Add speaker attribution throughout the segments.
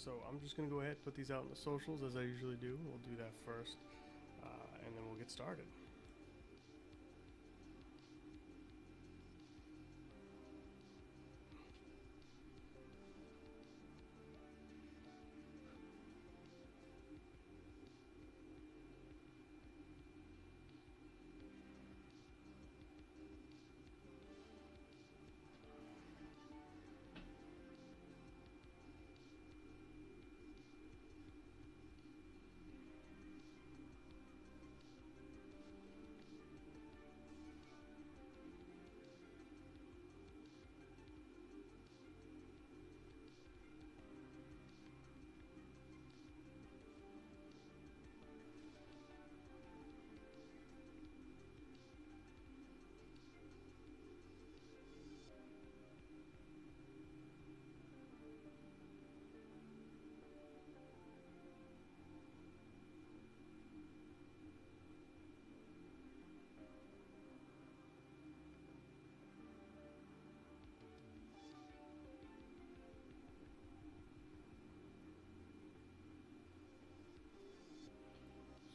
Speaker 1: So I'm just gonna go ahead and put these out in the socials as I usually do. We'll do that first, and then we'll get started.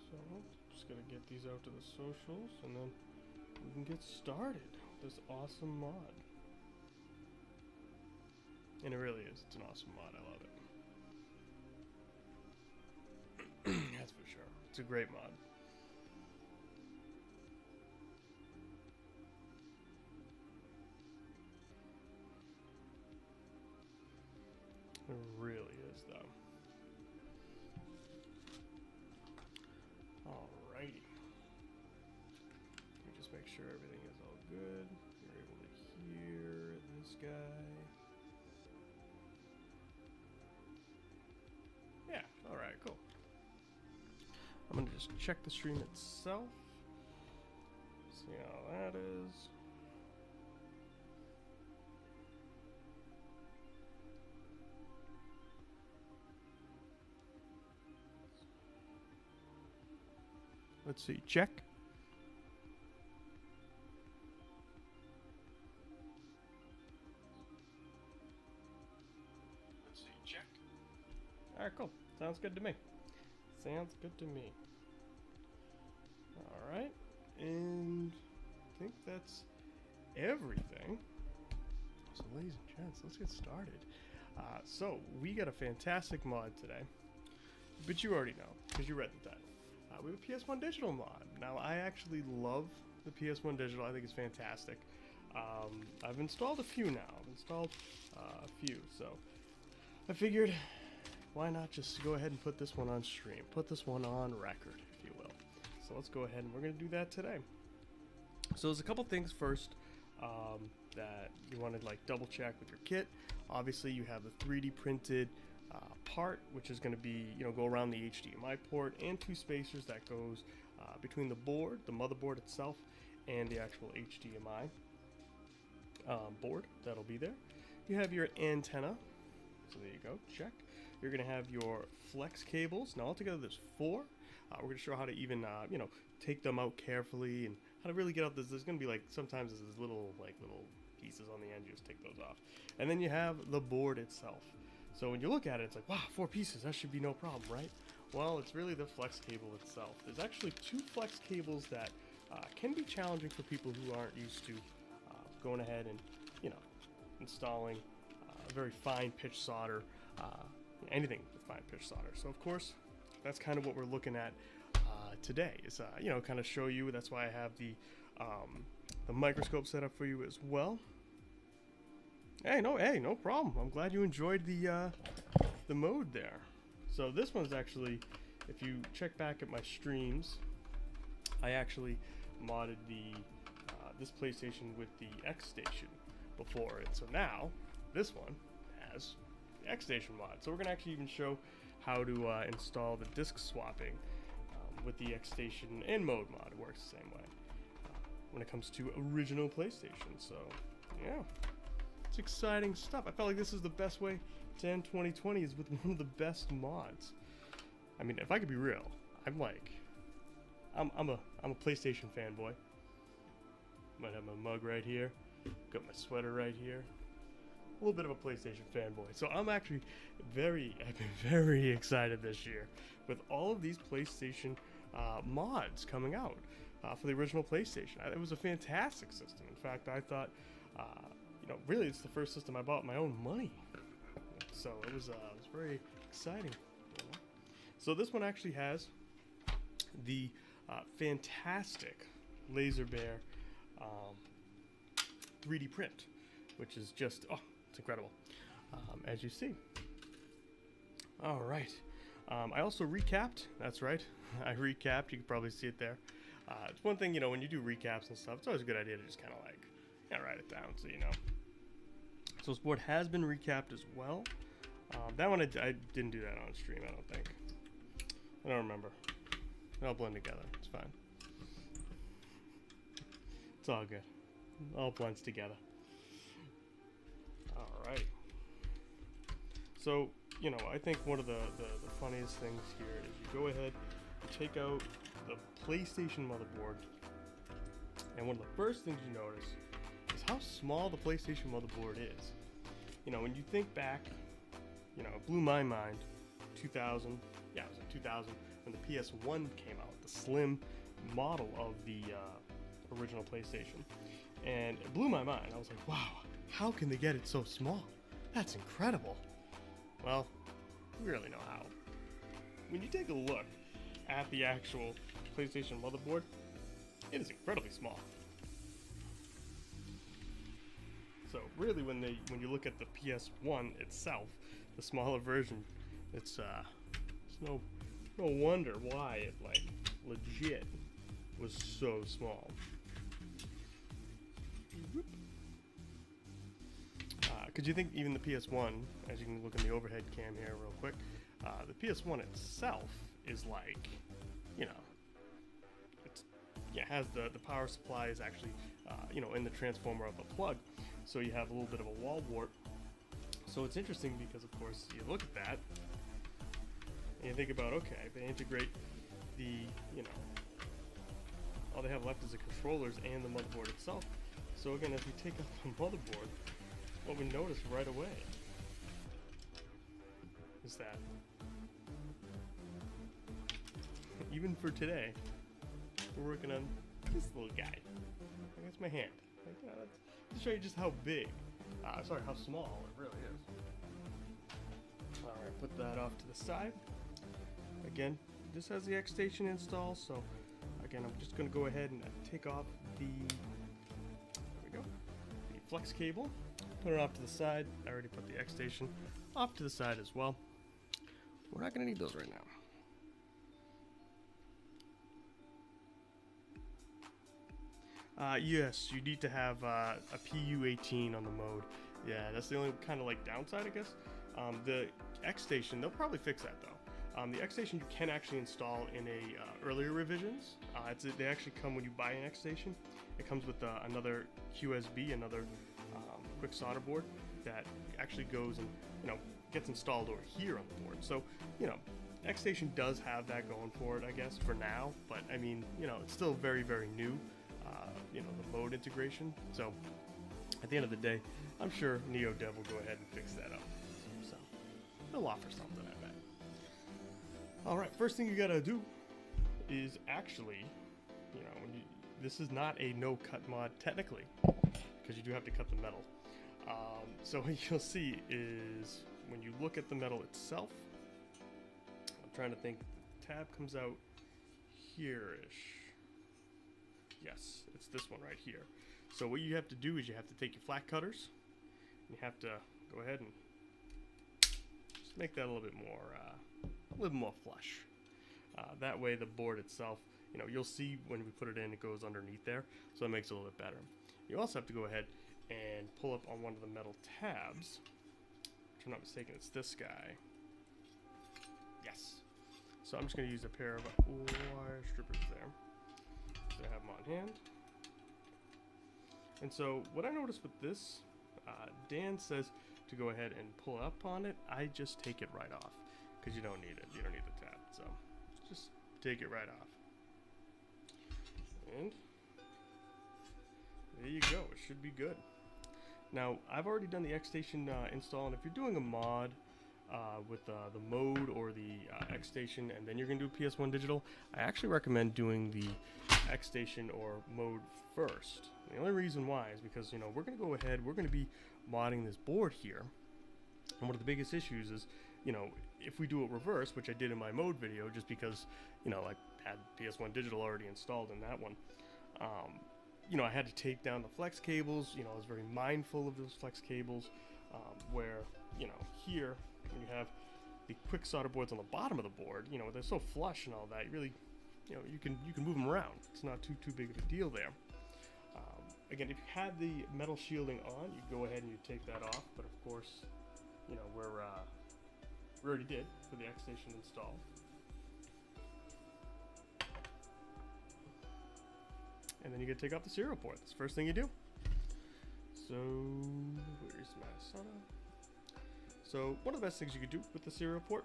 Speaker 1: So just gonna get these out to the socials, and then we can get started with this awesome mod. And it really is. It's an awesome mod. I love it. That's for sure. It's a great mod. It really is, though. Alrighty. Let me just make sure everything is all good. You're able to hear this guy. Yeah, alright, cool. I'm gonna just check the stream itself. See how that is. Let's see, check. Let's see, check. Alright, cool. Sounds good to me. Sounds good to me. Alright, and I think that's everything. So ladies and gents, let's get started. So we got a fantastic mod today, but you already know, because you read the title. We have a PS1Digital mod. Now, I actually love the PS1Digital. I think it's fantastic. I've installed a few now. I've installed a few, so I figured, why not just go ahead and put this one on stream? Put this one on record, if you will. So let's go ahead and we're going to do that today. So there's a couple things first that you want to like double check with your kit. Obviously, you have the 3D printed part, which is going to be, go around the HDMI port, and two spacers that goes between the board, the motherboard itself, and the actual HDMI board that'll be there. You have your antenna, so there you go, check. You're going to have your flex cables. Now altogether there's 4. We're going to show how to even, take them out carefully and how to really get out this. There's going to be like, sometimes there's little pieces on the end, you just take those off. And then you have the board itself. So when you look at it, it's like, wow, 4 pieces, that should be no problem, right? Well, it's really the flex cable itself. There's actually 2 flex cables that can be challenging for people who aren't used to going ahead and, installing very fine pitch solder, anything with fine pitch solder. So of course, that's kind of what we're looking at today. Is kind of show you. That's why I have the microscope set up for you as well. Hey, no problem. I'm glad you enjoyed the mode there. So this one's actually, if you check back at my streams, I actually modded the this PlayStation with the X Station before it. So now this one has the X Station mod. So we're gonna actually even show how to install the disc swapping with the X Station and mode mod. It works the same way when it comes to original PlayStation. So yeah. It's exciting stuff. I felt like this is the best way to end 2020 is with one of the best mods. I mean, if I could be real, I'm a PlayStation fanboy. Might have my mug right here. Got my sweater right here. a little bit of a PlayStation fanboy. So I've been very excited this year with all of these PlayStation mods coming out for the original PlayStation. It was a fantastic system. In fact, I thought, really it's the first system I bought with my own money. So it was very exciting. So this one actually has the fantastic Laser Bear 3D print, which is just, it's incredible, as you see. All right. I also recapped. That's right. I recapped. You can probably see it there. It's one thing, when you do recaps and stuff, it's always a good idea to just kind of like, write it down so you know. So this board has been recapped as well. That one I didn't do that on stream, I don't think. I don't remember. They'll blend together. It's fine. It's all good. All blends together. Alright. So, I think one of the funniest things here is you go ahead and take out the PlayStation motherboard, and one of the first things you notice is how small the PlayStation motherboard is. When you think back, it blew my mind. 2000, yeah, it was in 2000 when the PS1 came out, the slim model of the original PlayStation, and it blew my mind. I was like, wow, how can they get it so small? That's incredible. Well, we really know how. When you take a look at the actual PlayStation motherboard, it is incredibly small. So really, when you look at the PS1 itself, the smaller version, it's no wonder why it legit was so small. Because you think even the PS1, as you can look in the overhead cam here real quick, the PS1 itself is it has the power supply is actually in the transformer of the plug, so you have a little bit of a wall wart. So it's interesting because, of course, you look at that and you think about, okay, they integrate the all they have left is the controllers and the motherboard itself. So again, if you take out the motherboard, what we notice right away is that even for today, we're working on this little guy. That's my hand. That's to show you just how big, sorry, how small it really is. Alright, put that off to the side. Again, this has the Xstation install, so again, I'm just going to go ahead and take off the, there we go, the flex cable. Put it off to the side. I already put the Xstation off to the side as well. We're not going to need those right now. Yes, you need to have a PU18 on the mode. Yeah, that's the only kind of downside, I guess. The Xstation, they'll probably fix that though. The Xstation you can actually install in earlier revisions. They actually come when you buy an Xstation. It comes with another QSB, another quick solder board that actually goes and gets installed over here on the board. So Xstation does have that going for it, I guess, for now. But I mean, it's still very, very new. The mode integration. So at the end of the day, I'm sure NeoDev will go ahead and fix that up. So they'll offer something, I bet. All right, first thing you gotta do is actually, this is not a no-cut mod technically, because you do have to cut the metal. So what you'll see is when you look at the metal itself, I'm trying to think, the tab comes out here-ish. Yes, it's this one right here. So what you have to do is you have to take your flat cutters, and you have to go ahead and just make that a little bit more flush. That way the board itself, you'll see when we put it in, it goes underneath there, so it makes it a little bit better. You also have to go ahead and pull up on one of the metal tabs. If I'm not mistaken, it's this guy. Yes. So I'm just going to use a pair of wire strippers there. So I have them on hand. And so what I noticed with this, Dan says to go ahead and pull up on it. I just take it right off because you don't need it. You don't need the tab. So just take it right off. And there you go. It should be good. Now, I've already done the Xstation install, and if you're doing a mod with the mode or the Xstation, and then you're going to do PS1Digital, I actually recommend doing the Xstation or mode first. The only reason why is because, you know, we're going to go ahead, we're going to be modding this board here, and one of the biggest issues is, you know, if we do it reverse, which I did in my mode video, just because, you know, I had PS1Digital already installed in that one, you know, I had to take down the flex cables. You know, I was very mindful of those flex cables, where, you know, here when you have the quick solder boards on the bottom of the board, you know, they're so flush and all that, you really, you know, you can move them around. It's not too big of a deal there. Again, if you had the metal shielding on, you go ahead and you take that off, but of course, you know, we already did for the Xstation install. And then you gotta take off the serial port. That's the first thing you do. So, where's my solder? So, one of the best things you could do with the serial port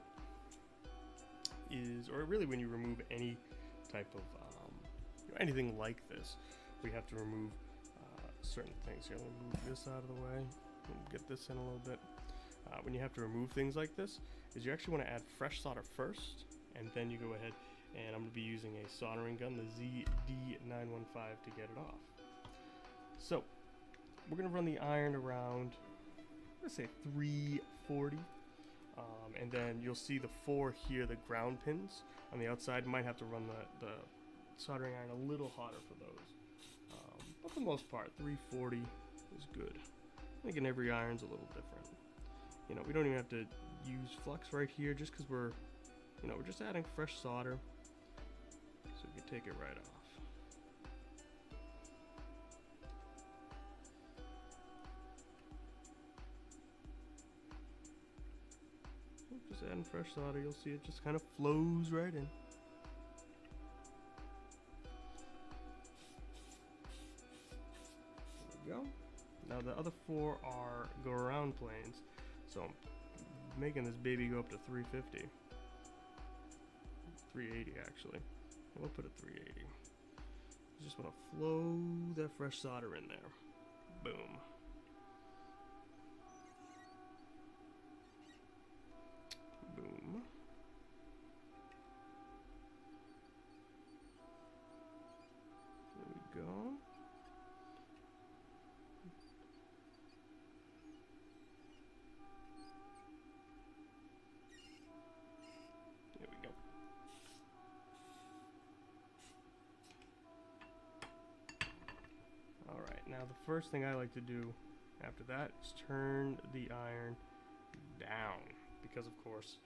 Speaker 1: is, or really when you remove any type of, you know, anything like this, we have to remove certain things. Here, let me move this out of the way. Get this in a little bit. When you have to remove things like this, is you actually want to add fresh solder first, and then you go ahead, and I'm going to be using a soldering gun, the Xhdmi to get it off. So, we're going to run the iron around, let's say 340, and then you'll see the 4 here, the ground pins on the outside. Might have to run the soldering iron a little hotter for those. But for the most part, 340 is good. Again, every iron's a little different. You know, we don't even have to use flux right here just because we're, you know, we're just adding fresh solder. So we can take it right off. Just adding fresh solder, you'll see it just kind of flows right in. There we go. Now the other 4 are go around planes, so I'm making this baby go up to 350. 380 actually. We'll put it 380. You just want to flow that fresh solder in there. Boom. Boom. There we go. There we go. Alright, now the first thing I like to do after that is turn the iron down, because of course,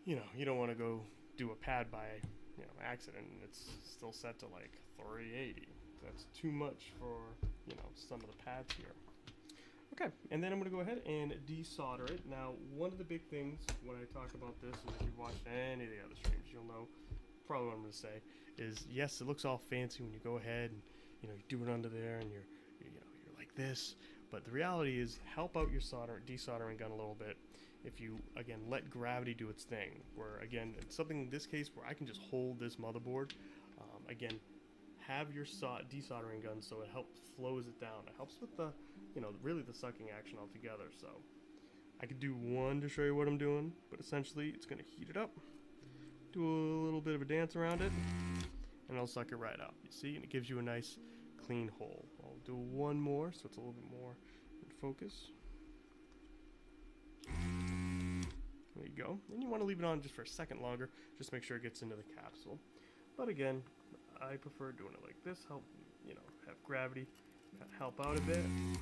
Speaker 1: you know, you don't want to go do a pad by, you know, accident and it's still set to like 380. That's too much for, you know, some of the pads here. Okay, and then I'm going to go ahead and desolder it. Now, one of the big things when I talk about this, and if you've watched any of the other streams, you'll know probably what I'm going to say, is yes, it looks all fancy when you go ahead and, you know, you do it under there and you're like this, but the reality is help out your desoldering gun a little bit if you, again, let gravity do its thing, where, again, it's something in this case where I can just hold this motherboard. Again, have your desoldering gun so it helps flows it down. It helps with the, you know, really the sucking action altogether. So I could do one to show you what I'm doing, but essentially it's going to heat it up, do a little bit of a dance around it, and it'll suck it right up. You see, and it gives you a nice clean hole. I'll do one more so it's a little bit more in focus. There you go. And you want to leave it on just for a second longer, just make sure it gets into the capsule. But again, I prefer doing it like this, help, you know, have gravity kind of help out a bit. And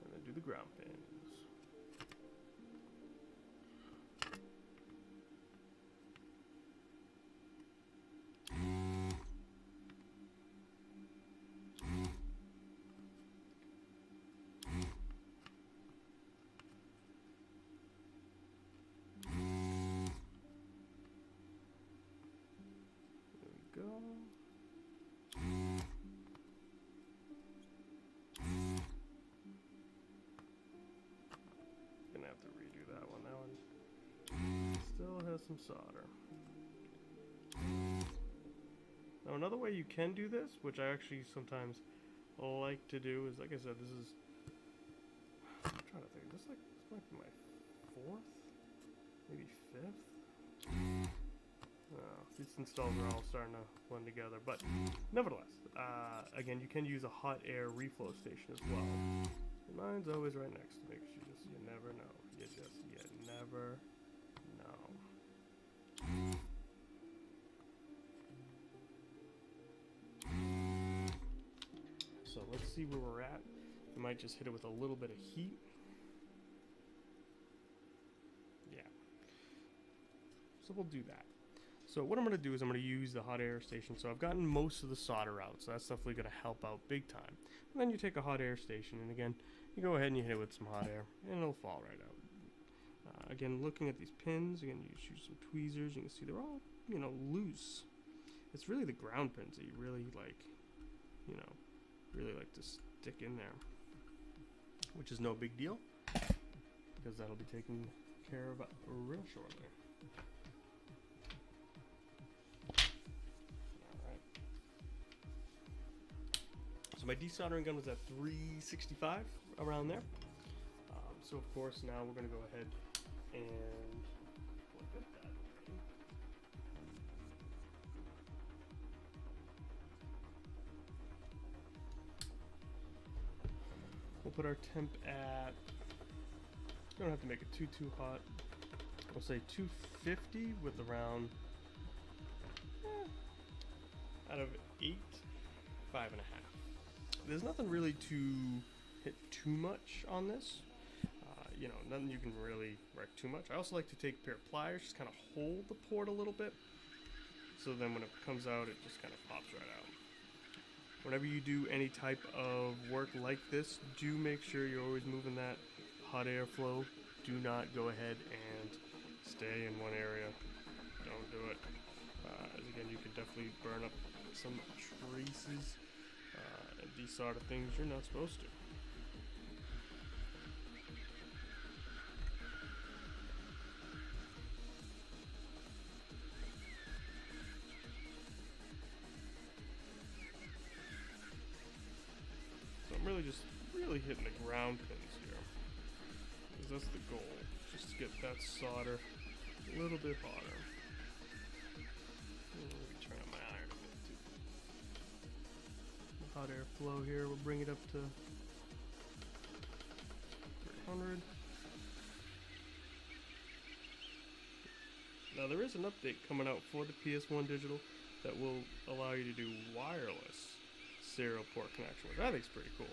Speaker 1: then do the ground pins. some solder. Now another way you can do this, which I actually sometimes like to do, is like I said, this is, I'm trying to think, this might be my fourth, maybe fifth. These installs are all starting to blend together, but nevertheless, again, you can use a hot air reflow station as well. And mine's always right next to me, because you never know. You never know. So let's see where we're at. We might just hit it with a little bit of heat. Yeah. So we'll do that. So what I'm going to do is I'm going to use the hot air station. So I've gotten most of the solder out, so that's definitely going to help out big time. And then you take a hot air station, and again, you go ahead and you hit it with some hot air, and it'll fall right out. Again, looking at these pins, again, you use some tweezers. You can see they're all, loose. It's really the ground pins that you really like, really like to stick in there, which is no big deal, because that'll be taken care of real shortly. Alright. So my desoldering gun was at 365, around there. So of course now we're going to go ahead and flip it that way. We'll put our temp at, you don't have to make it too hot. We'll say 250 with around, out of 8, 5.5. There's nothing really to hit too much on this. Nothing you can really wreck too much. I also like to take a pair of pliers, just kind of hold the port a little bit, so then when it comes out, it just kind of pops right out. Whenever you do any type of work like this, do make sure you're always moving that hot air flow. Do not go ahead and stay in one area. Don't do it. As again, you can definitely burn up some traces and desolder things you're not supposed to. Really hitting the ground pins here, because that's the goal, just to get that solder a little bit hotter. Maybe turn on my iron a bit too. The hot air flow here, we'll bring it up to 300. Now there is an update coming out for the PS1Digital that will allow you to do wireless serial port connection, which I think is pretty cool.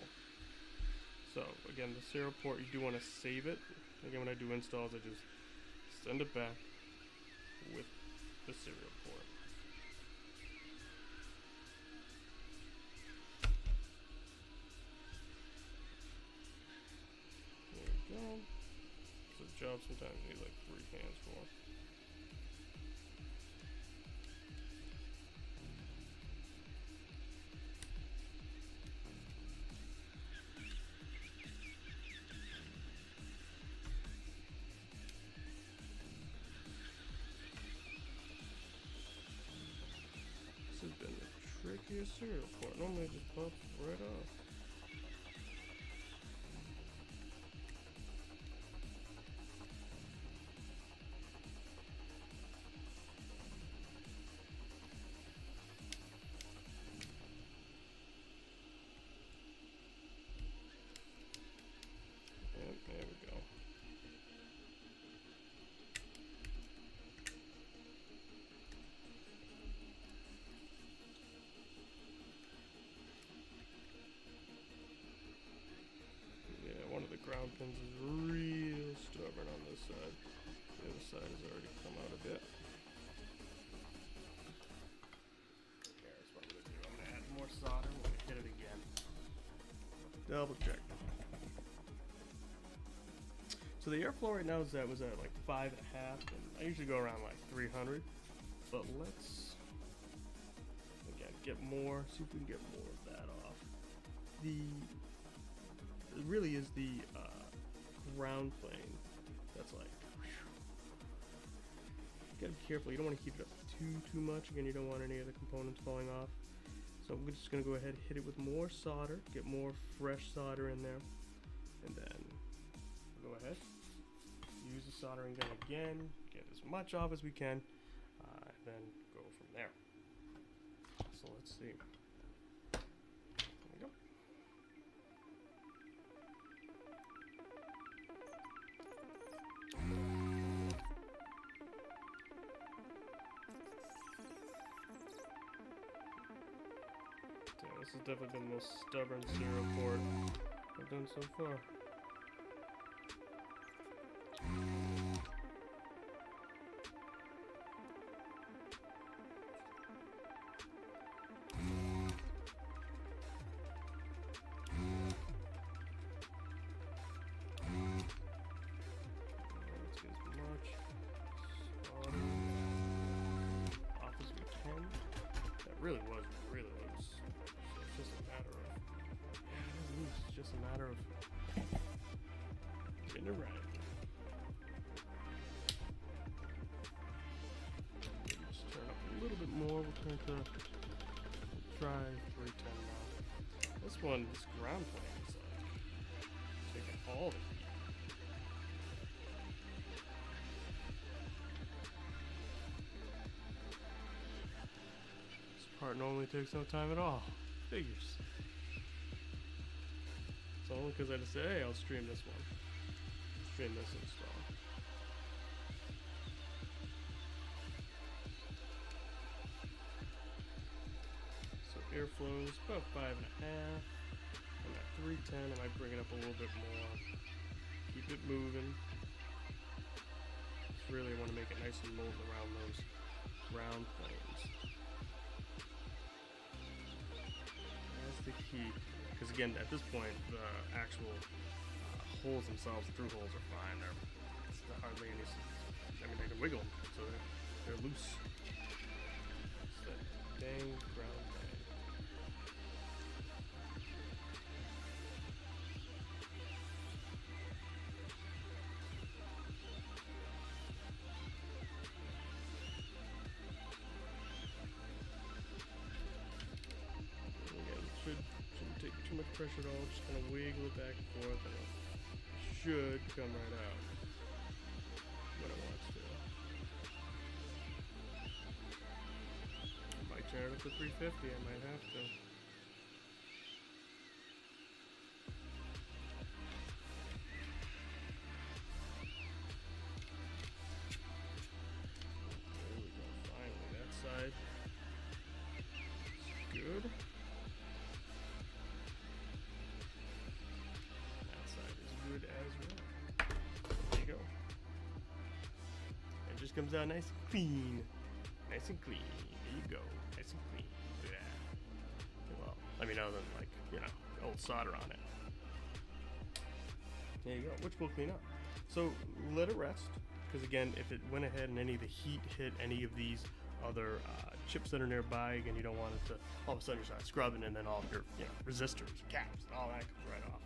Speaker 1: So again, the serial port, you do want to save it. Again, when I do installs, I just send it back with the serial port. There we go. It's a job sometimes you need like 3 hands for. This has been the trickiest serial port. Normally it just pops right off. And there we go. Ground pins is real stubborn on this side. The other side has already come out a bit. Okay, that's what I'm going to do. I'm going to add more solder. We're going to hit it again. Double check. So the airflow right now was at like 5.5, and I usually go around like 300. But let's again get more. See if we can get more of that off. It really is the ground plane that's like, careful. You don't want to heat it up too much. Again, you don't want any of the components falling off. So I'm just going to go ahead and hit it with more solder, get more fresh solder in there, and then go ahead, use the soldering gun again, get as much off as we can, and then go from there. So let's see. There we go. This has definitely been the most stubborn serial port I've done so far. Let's get as much solder off as we can. That really was really loose. It's just a matter of it's just a matter of getting it right. Just turn up a little bit more. We'll turn to try 310 now. This one, this ground plane is like taking all the heat. This part normally takes no time at all. Figures. It's only because I just say, hey, I'll stream this one. Stream this install. So airflow is about 5.5. I'm at 310. I might bring it up a little bit more. Keep it moving. Just really want to make it nice and molten around those round planes. That's the key. Because again, at this point, the actual holes themselves, through holes, are fine. It's hardly any. I mean, they can wiggle, so they're loose. It's that dang ground thing. Shouldn't take too much pressure at all, just kind of wiggle it back and forth, and it should come right out when it wants to. I might turn it up to 350, I might have to. There we go, finally, that side is good. As well. There you go. It just comes out nice and clean. Nice and clean. There you go. Nice and clean. Yeah. Well, I mean, other than like, you know, old solder on it. There you go. Which we'll clean up. So let it rest. Because again, if it went ahead and any of the heat hit any of these other chips that are nearby, again, you don't want it to all of a sudden you start scrubbing and then all of your resistors, caps, and all that comes right off.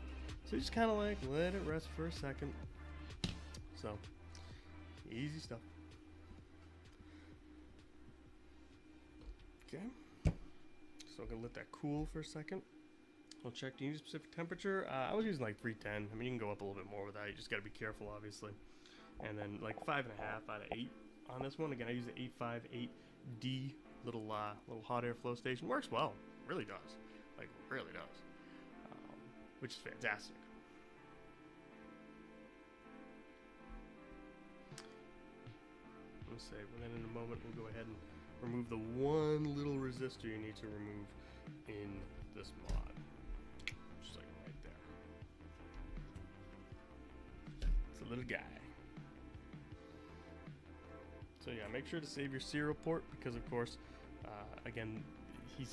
Speaker 1: So just kind of like let it rest for a second. So easy stuff. Okay. So I'm gonna let that cool for a second. I'll check to use specific temperature. I was using like 310. I mean, you can go up a little bit more with that. You just gotta be careful, obviously. And then like 5.5 out of 8 on this one. Again, I use the 858D little hot air flow station. Works well. Really does. Like really does. Which is fantastic. Let's say, and then in a moment we'll go ahead and remove the one little resistor you need to remove in this mod. Just like right there. It's a little guy. So yeah, make sure to save your serial port because of course, again, I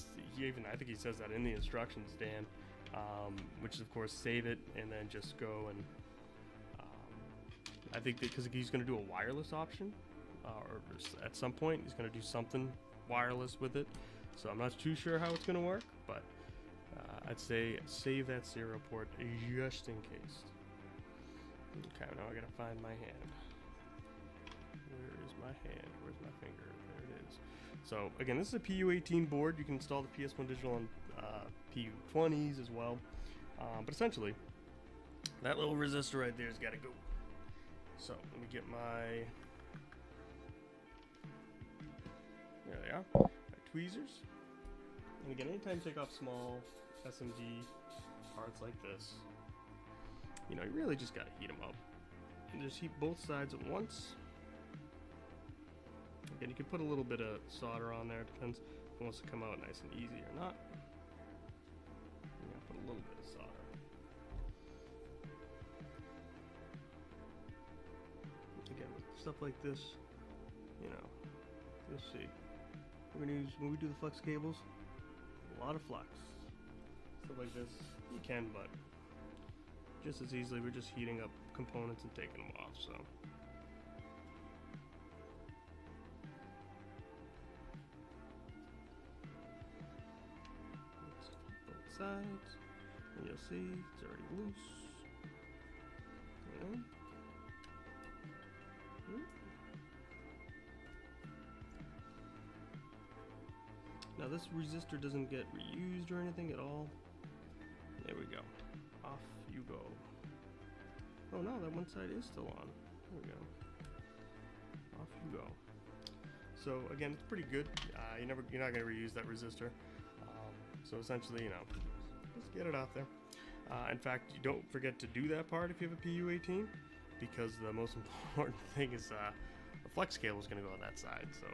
Speaker 1: think he says that in the instructions, Dan. Which is of course save it and then just go and I think that because he's going to do a wireless option or at some point he's going to do something wireless with it, so I'm not too sure how it's going to work, but I'd say save that serial port just in case. Okay, now I gotta find my hand. Where is my hand? Where's my finger? There it is. So again, this is a PU18 board. You can install the PS1Digital on PU20s as well. But essentially, that little resistor right there's got to go. So let me get my, there they are, my tweezers. And again, anytime you take off small SMD parts like this, you know, you really just got to heat them up. And just heat both sides at once. Again, you can put a little bit of solder on there. Depends if it wants to come out nice and easy or not. I'm gonna put a little bit of solder. Again, with stuff like this, you know, you'll see. We're gonna use, when we do the flex cables, a lot of flux. Stuff like this, you can, but just as easily, we're just heating up components and taking them off, so. Both sides, and you'll see it's already loose. Okay. Now this resistor doesn't get reused or anything at all. There we go. Off you go. Oh no, that one side is still on. There we go. Off you go. So again, it's pretty good. You're not going to reuse that resistor. So essentially, you know, just get it out there. In fact, you don't forget to do that part if you have a PU18, because the most important thing is the flex cable is going to go on that side. So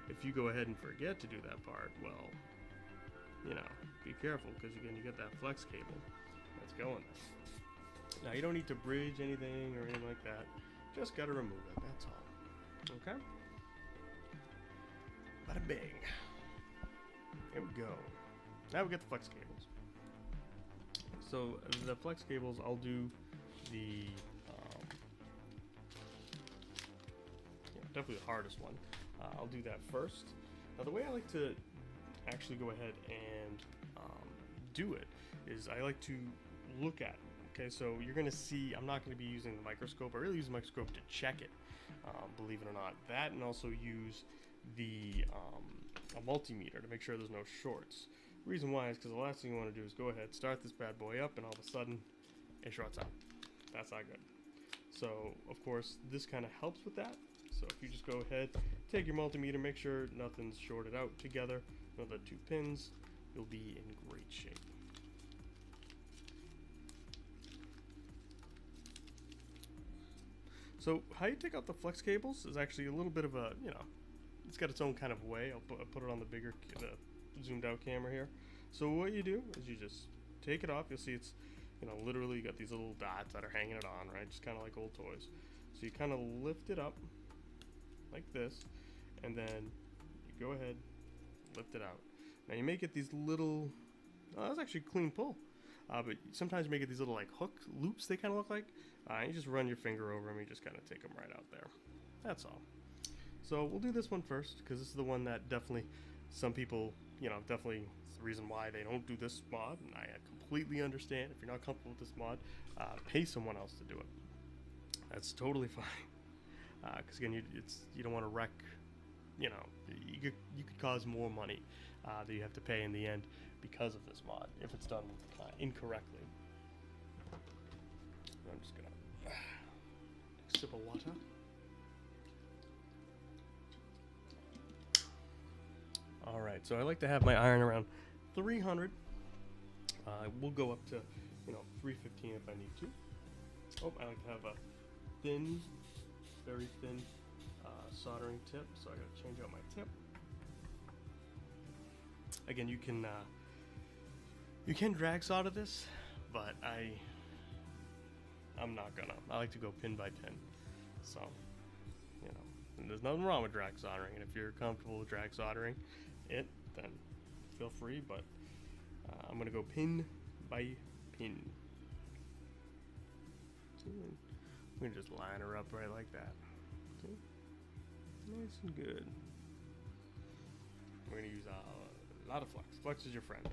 Speaker 1: if you go ahead and forget to do that part, well, you know, be careful, because again, you got that flex cable that's going. Now you don't need to bridge anything or anything like that. Just gotta remove it. That's all. Okay. Bada bing. Here we go. Now we get the flex cables. So the flex cables, I'll do the definitely the hardest one. I'll do that first. Now the way I like to actually go ahead and do it is I like to look at it. Okay, so you're going to see, I'm not going to be using the microscope. I really use the microscope to check it, believe it or not. That, and also use the a multimeter to make sure there's no shorts. The reason why is because the last thing you want to do is go ahead, start this bad boy up, and all of a sudden it shorts out. That's not good. So of course this kind of helps with that. So if you just go ahead, take your multimeter, make sure nothing's shorted out together, another 2 pins, you'll be in great shape. So how you take out the flex cables is actually a little bit of a, you know, it's got its own kind of way. I'll put it on the bigger, the zoomed out camera here. So what you do is you just take it off. You'll see it's, you know, literally you got these little dots that are hanging it on, right? Just kind of like old toys. So you kind of lift it up like this, and then you go ahead, lift it out. Now you may get these little, oh, that's actually a clean pull. But sometimes you may get these little like hook loops, they kind of look like. You just run your finger over them, you just kind of take them right out there. That's all. So we'll do this one first, because this is the one that definitely some people, you know, definitely it's the reason why they don't do this mod, and I completely understand. If you're not comfortable with this mod, pay someone else to do it. That's totally fine. Because again, you don't want to wreck, you know, you could cause more money that you have to pay in the end because of this mod if it's done incorrectly. I'm just gonna take a sip of water. All right, so I like to have my iron around 300. We'll go up to, you know, 315 if I need to. Oh, I like to have a thin, very thin soldering tip, so I gotta change out my tip. Again, you can drag solder this, but I'm not gonna. I like to go pin by pin. So, you know, and there's nothing wrong with drag soldering, and if you're comfortable with drag soldering it, then feel free, but I'm gonna go pin by pin. We're gonna just line her up right like that. Okay. Nice and good. We're gonna use a lot of flux. Flux is your friend.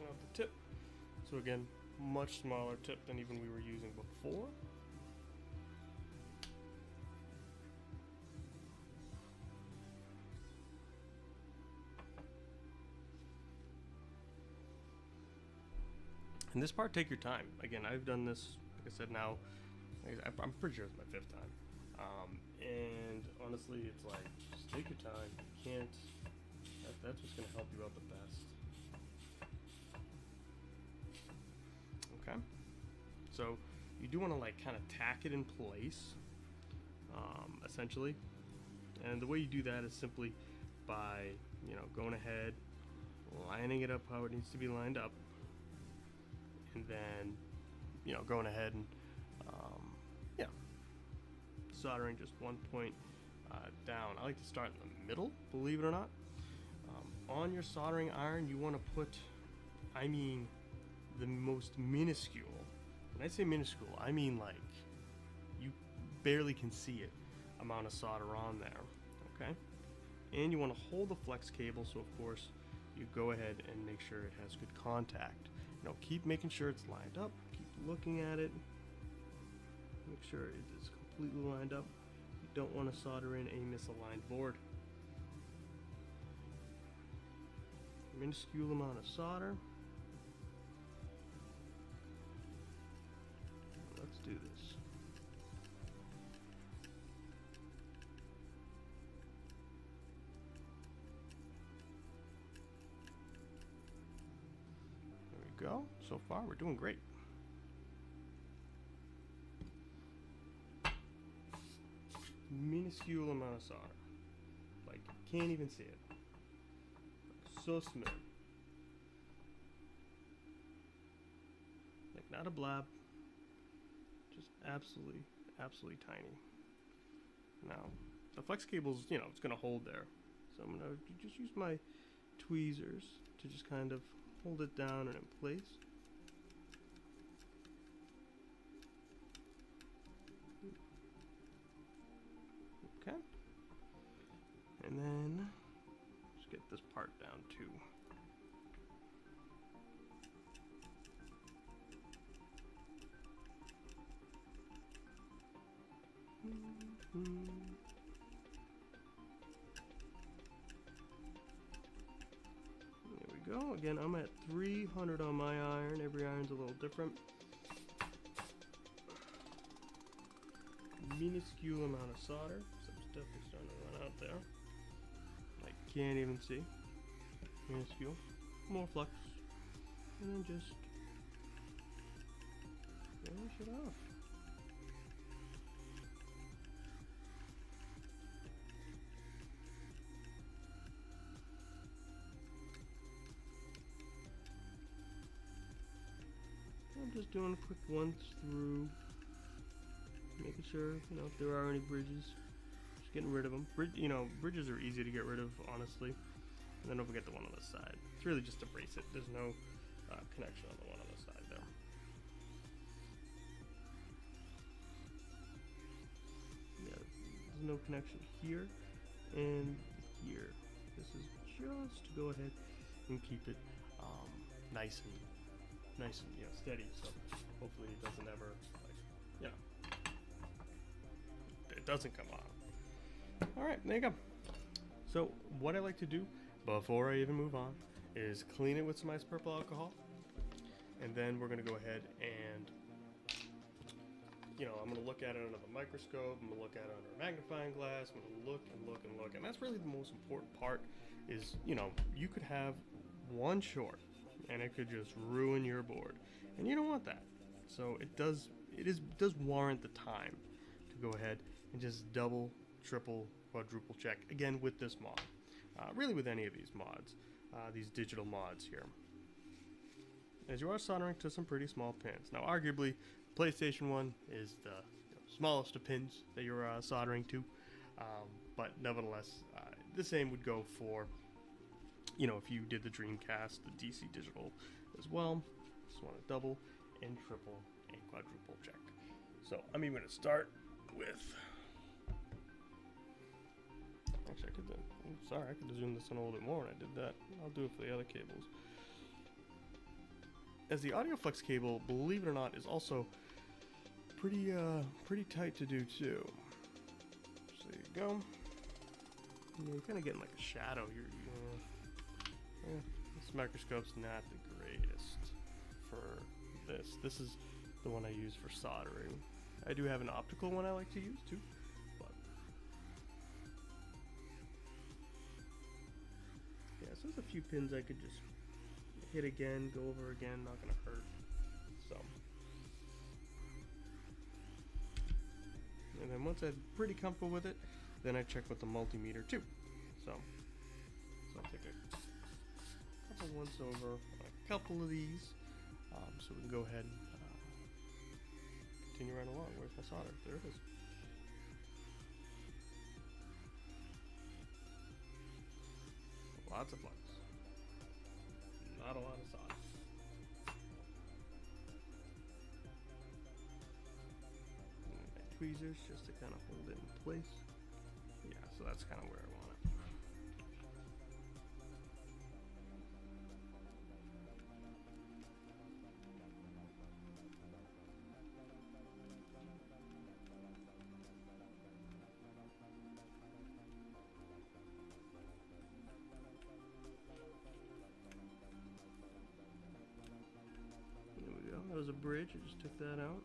Speaker 1: section out the tip. So again, much smaller tip than even we were using before. And this part, take your time. Again, I've done this, like I said, now, I'm pretty sure it's my 5th time. And honestly, it's like, just take your time. You can't, that's what's going to help you out the best. Okay. So you do want to like kind of tack it in place, essentially. And the way you do that is simply by, you know, going ahead, lining it up how it needs to be lined up. And then, you know, going ahead and, yeah, soldering just one point down. I like to start in the middle, believe it or not. On your soldering iron, you want to put, I mean, the most minuscule. When I say minuscule, I mean like you barely can see it amount of solder on there, okay? And you want to hold the flex cable, so of course you go ahead and make sure it has good contact. You know, keep making sure it's lined up, keep looking at it, make sure it is completely lined up. You don't want to solder in a misaligned board. Minuscule amount of solder. Let's do this. There we go. So far, we're doing great. Minuscule amount of solder. Like, you can't even see it. So smooth. Like, not a blab. Just absolutely tiny. Now, the flex cable's, you know, it's gonna hold there. So I'm gonna just use my tweezers to just kind of hold it down and in place. Okay. And then just get this part down too. There we go. Again, I'm at 300 on my iron. Every iron's a little different. Minuscule amount of solder. Some stuff is starting to run out there. I can't even see. Minuscule. More flux. And then just finish it off. I'm just doing a quick once through, making sure, you know, if there are any bridges, just getting rid of them. Bridges are easy to get rid of, honestly. And then don't forget the one on the side. It's really just to brace it. There's no connection on the one on the side there. Yeah, there's no connection here and here. This is just to go ahead and keep it nice and you know, steady, so hopefully it doesn't ever, like, you know, it doesn't come off. Alright, there you go. So what I like to do before I even move on is clean it with some isopropyl alcohol, and then we're going to go ahead and, you know, I'm going to look at it under the microscope, I'm going to look at it under a magnifying glass, I'm going to look and look and look, and that's really the most important part is, you know, you could have one short and it could just ruin your board, and you don't want that. So it does warrant the time to go ahead and just double, triple, quadruple check again with this mod. Really with any of these mods, these digital mods here, as you are soldering to some pretty small pins. Now arguably PlayStation 1 is the smallest of pins that you're soldering to, but nevertheless the same would go for, you know, if you did the Dreamcast, the DC Digital as well. Just want to double and triple and quadruple check. So I'm even going to start with, actually I could, I could zoom this in a little bit more when I did that. I'll do it for the other cables. as the audio flex cable, believe it or not, is also pretty tight to do too. So there you go. You're kind of getting like a shadow here. Yeah, this microscope's not the greatest for this. This is the one I use for soldering. I do have an optical one I like to use too, but yeah, so there's a few pins I could just hit again, go over again, not gonna hurt. So, and then once I'm pretty comfortable with it, then I check with the multimeter too. So I'll take a couple once over on a couple of these, so we can go ahead and continue right along. Where's my solder? There it is. Lots of flux. Not a lot of solder. And my tweezers just to kind of hold it in place. Yeah, so that's kind of where I want it. There we go. That was a bridge. I just took that out.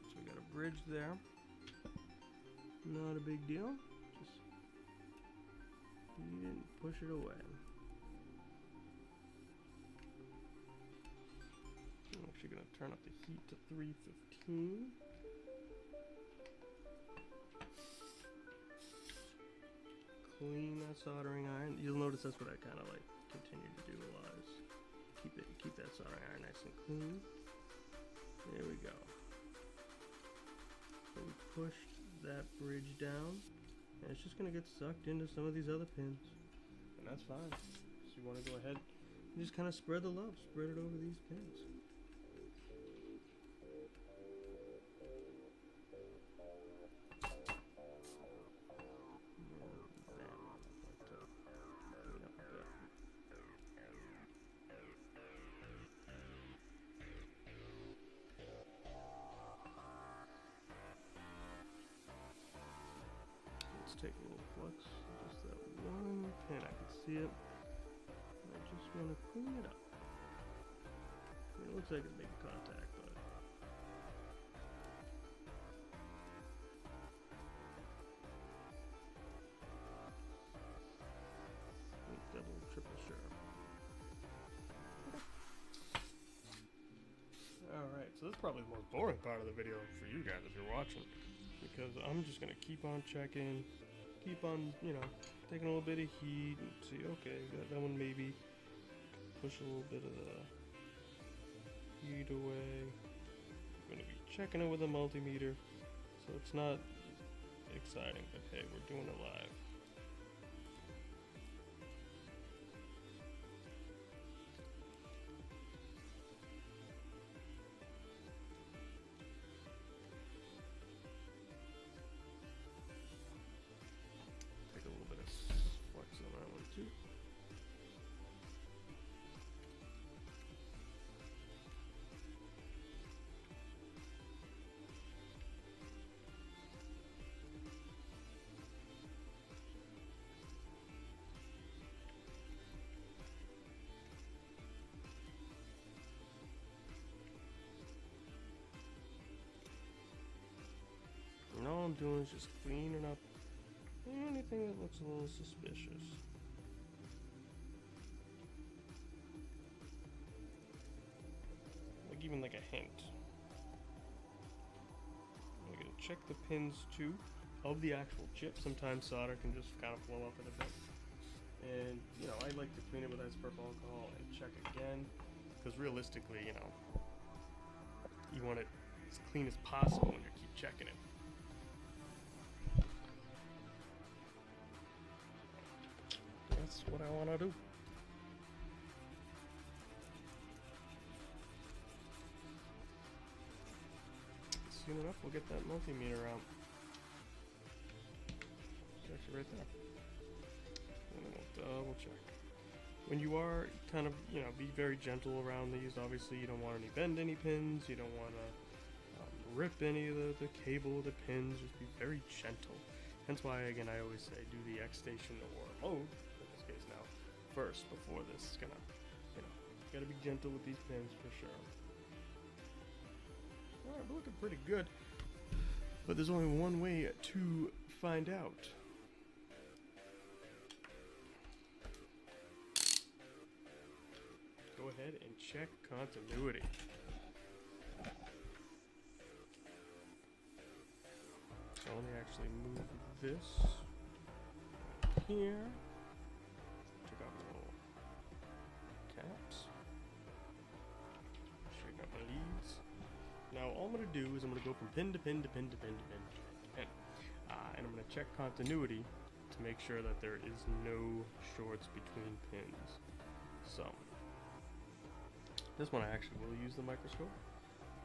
Speaker 1: So we got a bridge there. Not a big deal. Just you didn't push it away. I'm actually going to turn up the heat to 315. Clean that soldering iron. You'll notice that's what I kind of like continue to do a lot, is keep that soldering iron nice and clean. There we go. So we pushed that bridge down, and it's just going to get sucked into some of these other pins, and that's fine. So you want to go ahead and just kind of spread the love, spread it over these pins. Take a little flux, just that one pin, I can see it. I just want to clean it up. I mean, it looks like it's making contact, but double, triple sure. Alright, so this is probably the most boring part of the video for you guys if you're watching, because I'm just going to keep on checking, keep on, you know, taking a little bit of heat and see, okay, that one maybe push a little bit of the heat away. I'm going to be checking it with a multimeter, so it's not exciting, but hey, we're doing it live. doing is just cleaning up anything that looks a little suspicious. Like even like a hint. I'm gonna check the pins too of the actual chip. Sometimes solder can just kind of flow up in a bit. And, you know, I like to clean it with isopropyl alcohol and check again. Because realistically, you know, you want it as clean as possible when you keep checking it. That's what I want to do. Soon enough, we'll get that multimeter out. It's actually right there. And we'll double check. When you are kind of, you know, be very gentle around these. Obviously, you don't want to bend any pins. You don't want to rip any of the cable, the pins. Just be very gentle. Hence why, again, I always say do the X station or mode, in this case now, first before this is gonna, you know, gotta be gentle with these pins for sure. Alright, we're looking pretty good. But there's only one way to find out. Go ahead and check continuity. So let me actually move this here. Check out my little caps. Straighten up my leads. Now all I'm going to do is I'm going to go from pin to pin to pin to pin to pin to pin. And I'm going to check continuity to make sure that there is no shorts between pins. So this one I actually will use the microscope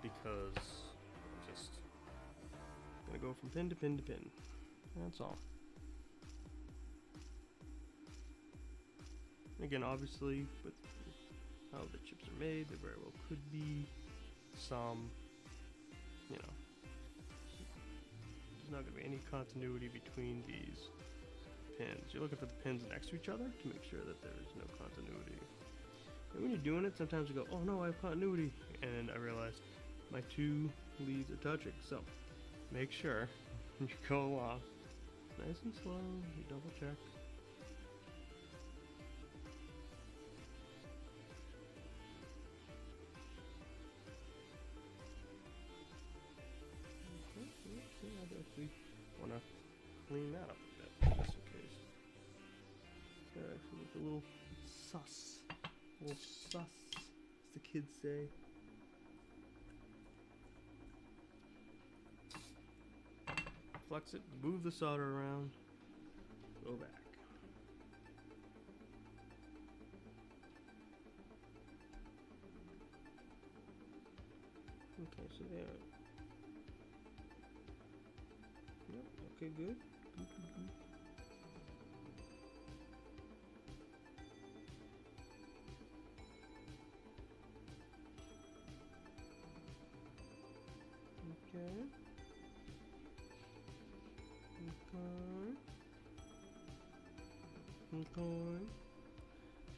Speaker 1: because I'm just going to go from pin to pin to pin. That's all. Again, obviously, with how the chips are made, there very well could be some, you know, there's not going to be any continuity between these pins. You're looking for the pins next to each other to make sure that there is no continuity. And when you're doing it, sometimes you go, oh no, I have continuity. And I realize my two leads are touching. So make sure you go along nice and slow, you double check. Okay, I actually want to clean that up a bit, just in case. That actually look a little sus. A little sus, as the kids say. Flex it, move the solder around, go back. Okay, so there. Yep, okay, good. Good, good, good. Okay. Okay.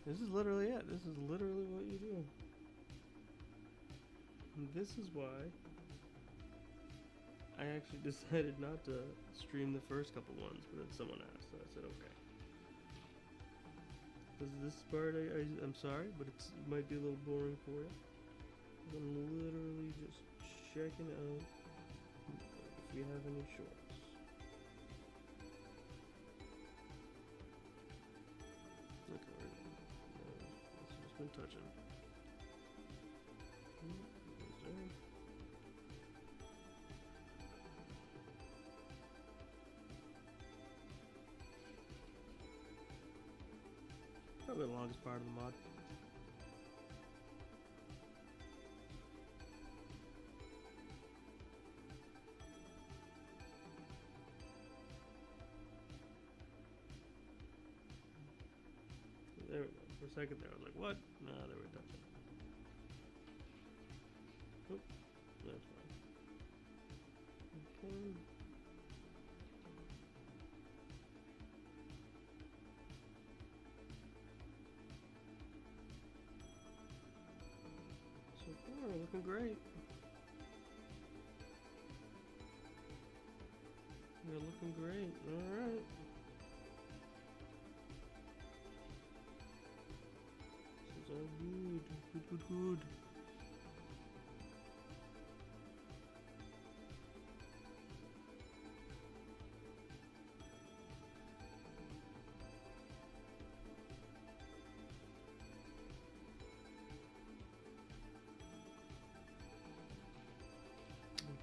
Speaker 1: This is literally it. This is literally what you do. And this is why I actually decided not to stream the first couple ones, but then someone asked, so I said okay. Because this part, I'm sorry, but it might be a little boring for you. I'm literally just checking out if we have any shorts. Okay, it's just been touching. Probably the longest part of the mod. There we go. For a second there, I was like, what? No, they were touching. Oh, that's fine. Okay. So far, looking great. We're looking great. Alright. This is all good. Good, good, good.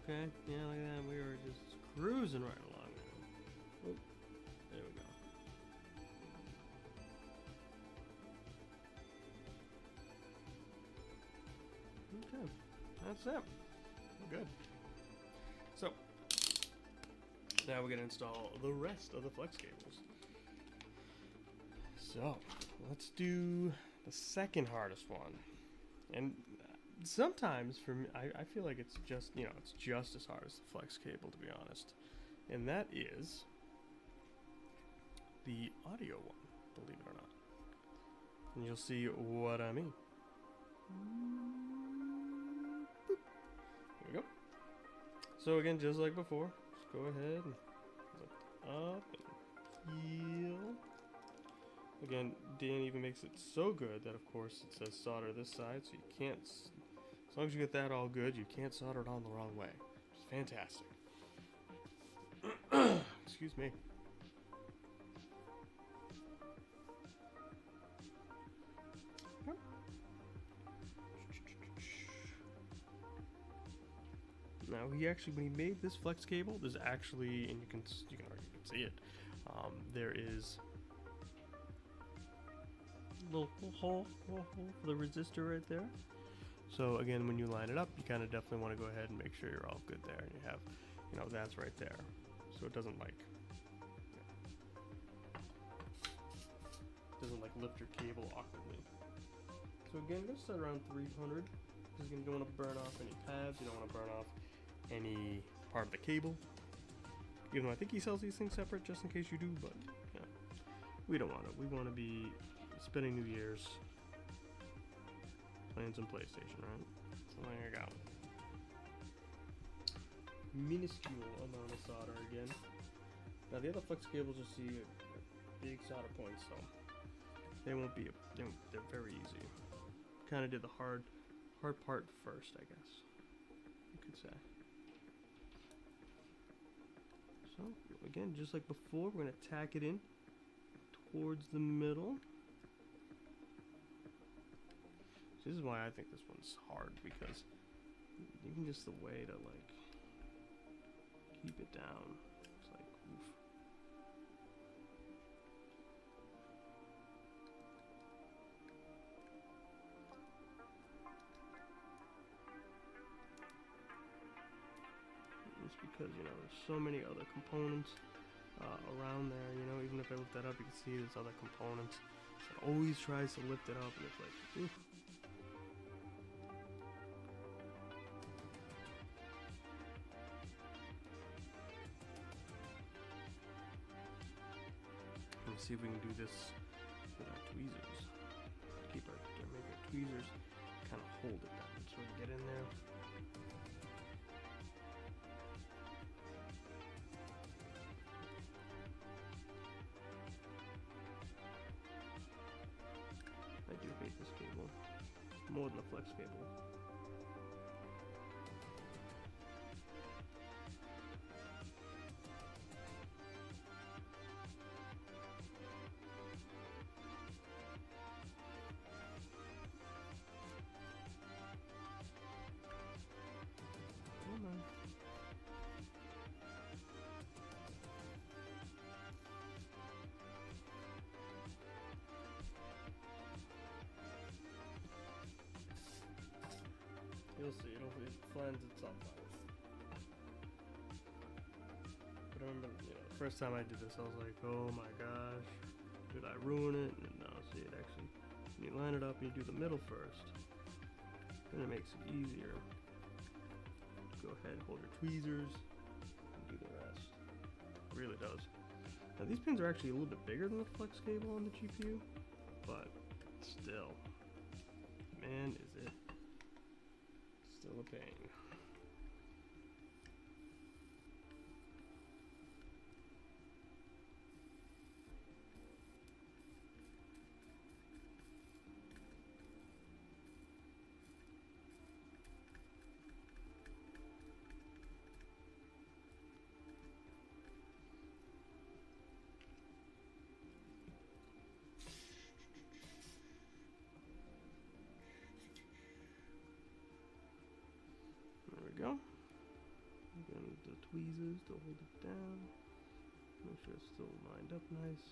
Speaker 1: Okay, yeah, like that. We were just cruising right along there. Oh, there we go. Okay, that's it. We're good. So, now we're going to install the rest of the flex cables. So, let's do the second hardest one. And sometimes for me, I feel like it's just, you know, it's just as hard as the flex cable, to be honest. And that is the audio one, believe it or not. And you'll see what I mean. Boop. There we go. So again, just like before, just go ahead and lift up and heel. Again, Dan even makes it so good that, of course, it says solder this side, so you can't, as long as you get that all good, you can't solder it on the wrong way. It's fantastic. Excuse me. Now he actually, when he made this flex cable, there's actually, and you can see it. There is a little hole for the resistor right there. So again, when you line it up, you kind of definitely want to go ahead and make sure you're all good there, and you have, you know, that's right there, so it doesn't like lift your cable awkwardly. So again, just set around 300. Because you don't want to burn off any pads, you don't want to burn off any part of the cable. Even though I think he sells these things separate, just in case you do, but yeah, we don't want it. We want to be spending New Year's playing some PlayStation, right? So there you go. Minuscule amount of solder again. Now the other flex cables you'll see are big solder points, so they won't be. They're very easy. Kind of did the hard part first, I guess you could say. So again, just like before, we're gonna tack it in towards the middle. So this is why I think this one's hard, because even just the way to like keep it down, it's like oof. It's because, you know, there's so many other components around there. You know, even if I lift that up, you can see there's other components. So it always tries to lift it up, and it's like oof. Let's see if we can do this with our tweezers. Make our tweezers kind of hold it down so we can get in there. I do hate this cable more than the flex cable. You'll see, it flattens itself out. But I remember, you know, the first time I did this, I was like, oh my gosh, did I ruin it? And now, see, it actually, when you line it up and you do the middle first, then it makes it easier. Go ahead, hold your tweezers, and do the rest. It really does. Now, these pins are actually a little bit bigger than the flex cable on the GPU, but still, man, is it still a pain. we go. Again, the tweezers to hold it down. Make sure it's still lined up nice.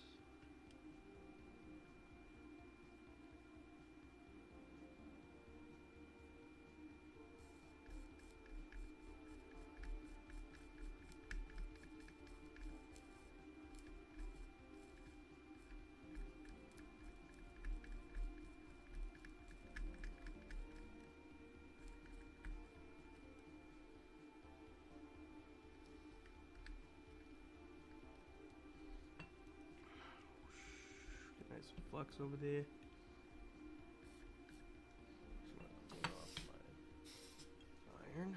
Speaker 1: Nice flux over there. Just want to clean off my iron.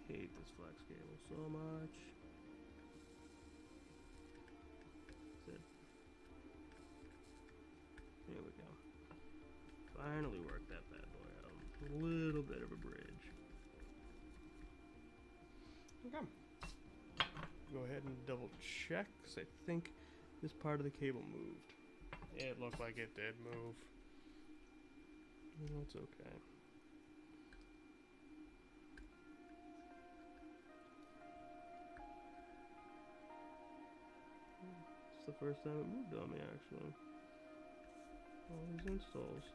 Speaker 1: Hate this flex cable so much. That's it. Here we go. Finally worked that bad boy out. A little bit of a bridge. Okay. Go ahead and double check, because I think this part of the cable moved. It looked like it did move. That's okay. It's the first time it moved on me, actually. All these installs.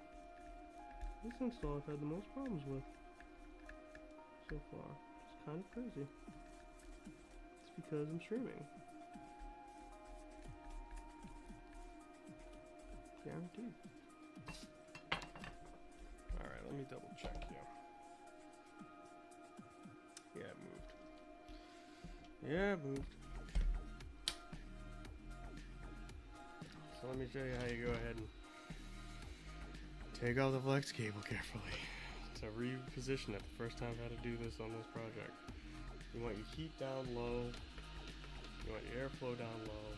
Speaker 1: This install I've had the most problems with so far. It's kind of crazy. It's because I'm streaming. Guaranteed. Alright, let me double check here. Yeah, it moved. Yeah, it moved. So let me show you how you go ahead and take out the flex cable carefully to reposition it. The first time I've had to do this on this project. You want your heat down low. You want your airflow down low.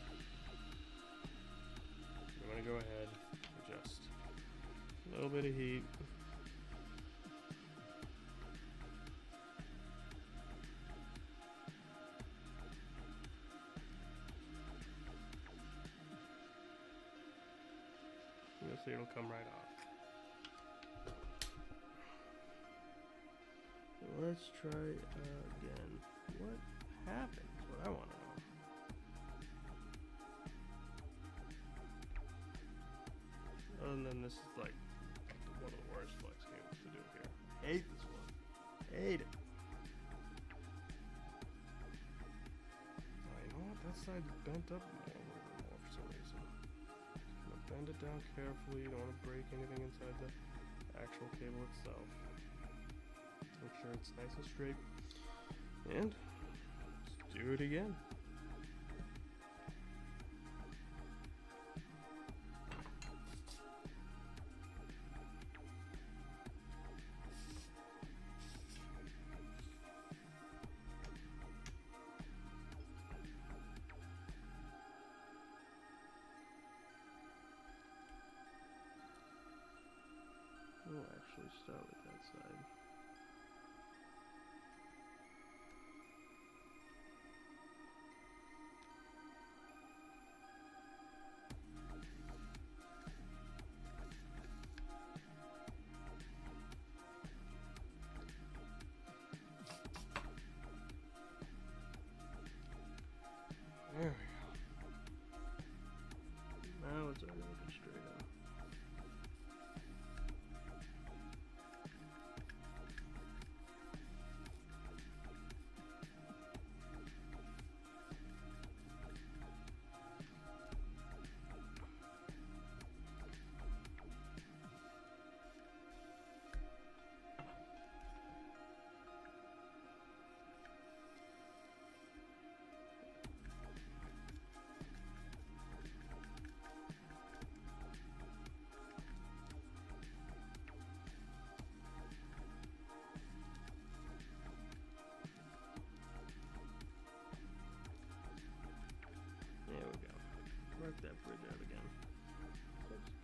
Speaker 1: You want to go ahead and adjust a little bit of heat. You'll see it'll come right off. So let's try again. What happened? That's what I want to know. And then this is like one of the worst flex cables to do here. Hate this one. Hate it. Oh, you know what? That side's bent up more for some reason. Bend it down carefully. You don't want to break anything inside the actual cable itself. Make sure it's nice and straight. And let's do it again. We'll actually start with that side.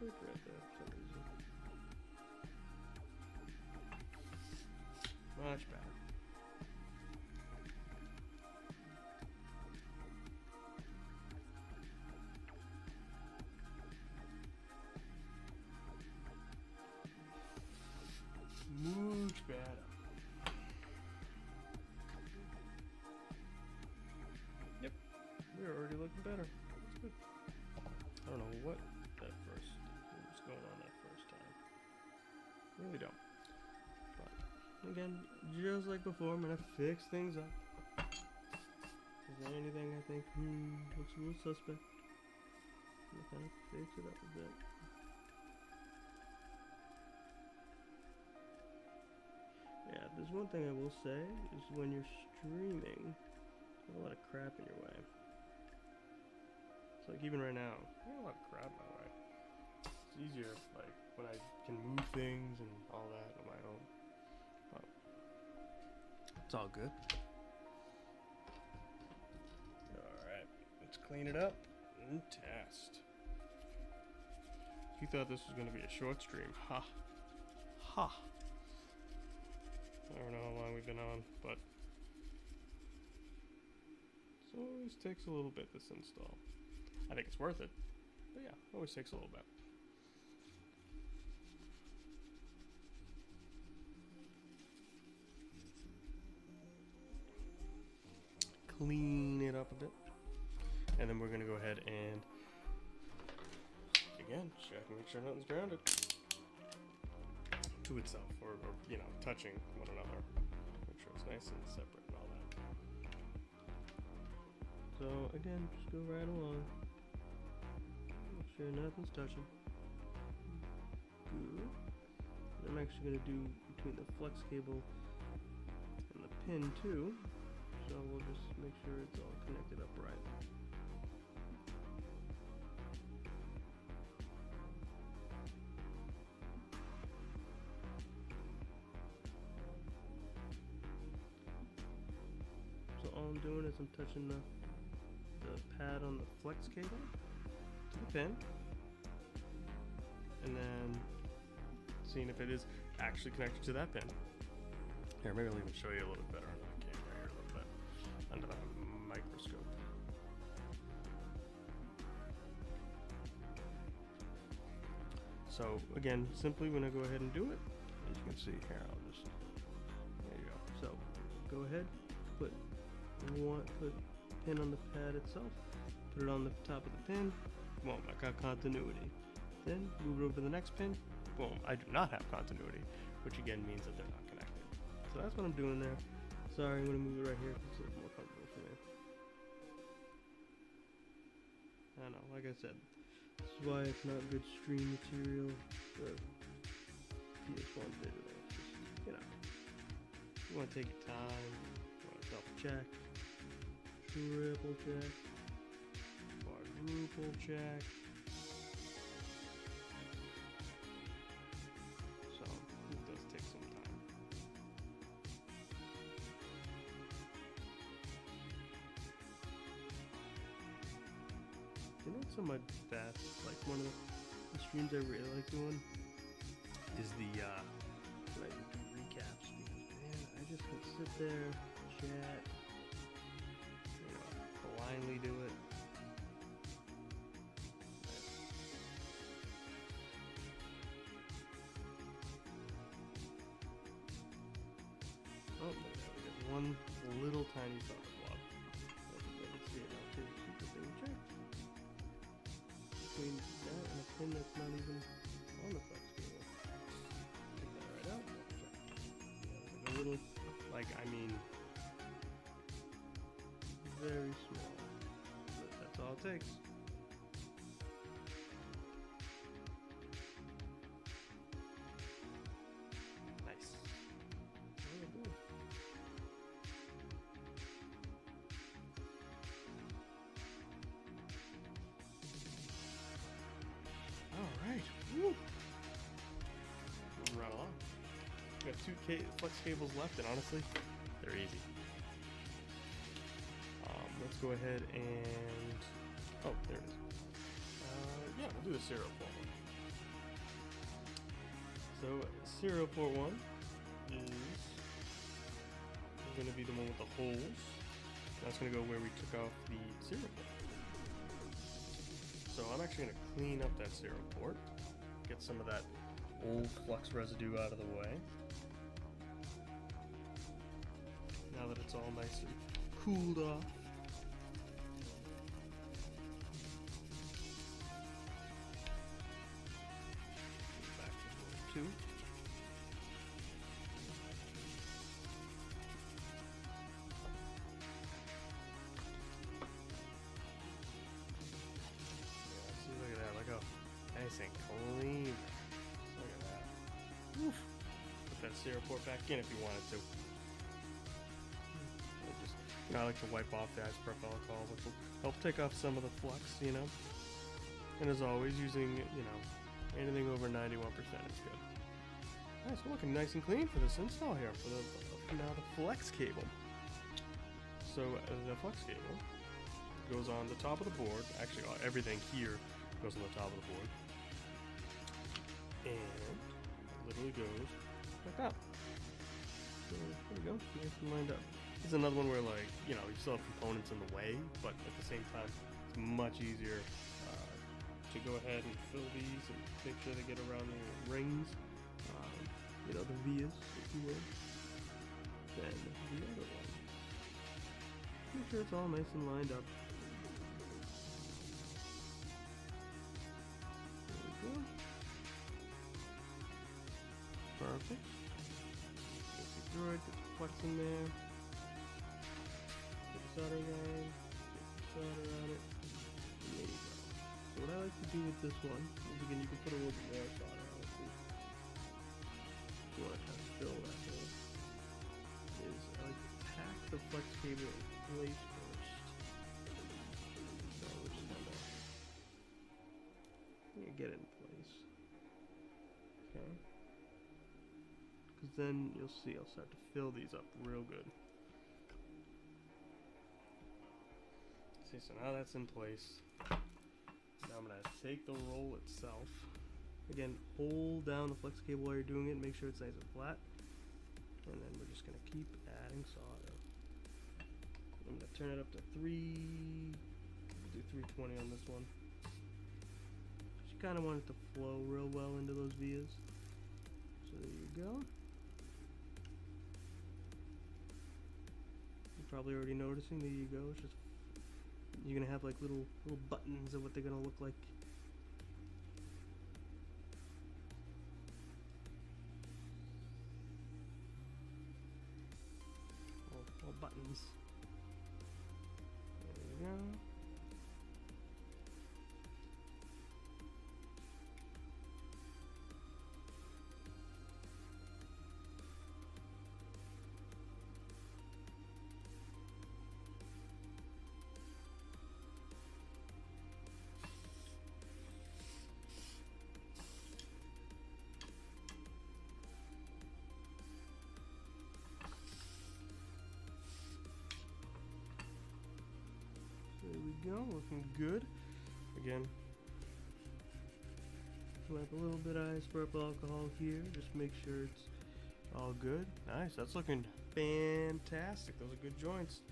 Speaker 1: break right there for some reason. Much better. Much better. Yep, we're already looking better. That's good. I don't know what was going on that first time. Really don't. But again, just like before, I'm gonna fix things up. Is there anything I think, looks a little suspect? I'm gonna kind of fix it up a bit. Yeah, there's one thing I will say is when you're streaming, there's a lot of crap in your way. It's like even right now, there's a lot of crap in my way. It's easier like when I can move things and all that on my own. But it's all good. Alright, let's clean it up and test. You thought this was going to be a short stream. Ha. Ha. I don't know how long we've been on, but it always takes a little bit, this install. I think it's worth it, but yeah, it always takes a little bit. Clean it up a bit, and then we're going to go ahead and, again, check and make sure nothing's grounded to itself, or you know, touching one another. Make sure it's nice and separate and all that. So again, just go right along. Make sure nothing's touching. Good. And I'm actually going to do between the flex cable and the pin too. So we'll just make sure it's all connected up right. All I'm doing is I'm touching the pad on the flex cable to the pin, and then seeing if it is actually connected to that pin. Here, maybe I'll even show you a little bit better under the camera here, a little bit under the microscope. So again, simply when I go ahead and do it, as you can see here, I'll just, there you go. So go ahead, put pin on the pad itself, put it on the top of the pin, boom, I got continuity. Then move it over to the next pin, boom, I do not have continuity, which again means that they're not connected. So that's what I'm doing there. Sorry, I'm going to move it right here because it's a little more comfortable for me. I know, like I said, this is why it's not good stream material for PS1Digital. Just, you know, you want to take your time, you want to double check, triple check, quadruple check. So it does take some time. You know what's some of my best, like one of the streams I really like doing is the like recaps, because man, I just can sit there, chat, you know, blindly do it. Oh, look at that, we got one little tiny solid blob. Let's see it now too. Super thing check. Between that and a pin that's not even on the flex cable. Take that right out. Check. Yeah, like a little, like, I mean, very small. But that's all it takes. Nice. Very good. Alright. Woo! Moving right along. We got two flex cables left, and honestly, they're easy. Let's go ahead and... oh, there it is. Yeah, we'll do the serial pull one. So serial port 1 is going to be the one with the holes. That's going to go where we took off the serial port. So I'm actually going to clean up that serial port, get some of that old flux residue out of the way. Now that it's all nice and cooled off. Back to port 2. Nice and clean. Look at that. Oof. Put that serial port back in if you wanted to. Just, I like to wipe off the isopropyl alcohol, which will help take off some of the flux, And as always, using, anything over 91% is good. Nice, we're looking nice and clean for this install here, for now the flex cable. So the flex cable goes on the top of the board. Actually, everything here goes on the top of the board. And it literally goes like that. So there we go, nice and lined up. This is another one where, you still have components in the way, but at the same time, it's much easier to go ahead and fill these and make sure they get around the rings, the vias, if you will, than the other one. Make sure it's all nice and lined up. There we go. Perfect. Get the droid, get the flux in there. Get the solder gun, get the solder on it. And there you go. So what I like to do with this one is, again, you can put a little bit more solder on it too. If you want to kind of fill that hole. Is I like to tack the flex cable in place first. So we're just kind of get it in place. Okay. Because then you'll see I'll start to fill these up real good. See, so now that's in place. Now I'm going to take the roll itself. Again, hold down the flex cable while you're doing it, make sure it's nice and flat. And then we're just going to keep adding solder. I'm going to turn it up to 320 on this one. You kind of want it to flow real well into those vias. So there you go. Probably already noticing, there you go. It's just, you're gonna have like little buttons of what they're gonna look like. All buttons. There you go. There we go, looking good. Again, wipe a little bit of isopropyl alcohol here, just make sure it's all good. Nice, that's looking fantastic. Those are good joints.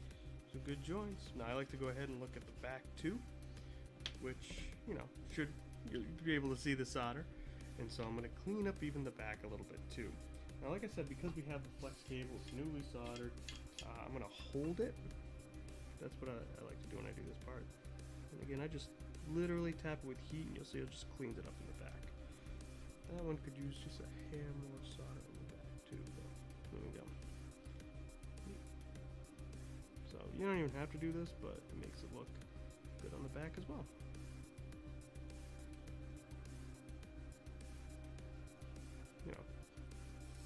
Speaker 1: Those are good joints. Now I like to go ahead and look at the back too, which, should you'll be able to see the solder. And so I'm going to clean up even the back a little bit too. Now, like I said, because we have the flex cable, it's newly soldered, I'm going to hold it. That's what I like to do when I do this part. And again, I just literally tap it with heat, and you'll see it just cleans it up in the back. That one could use just a hair more solder in the back too, though. There we go. So you don't even have to do this, but it makes it look good on the back as well.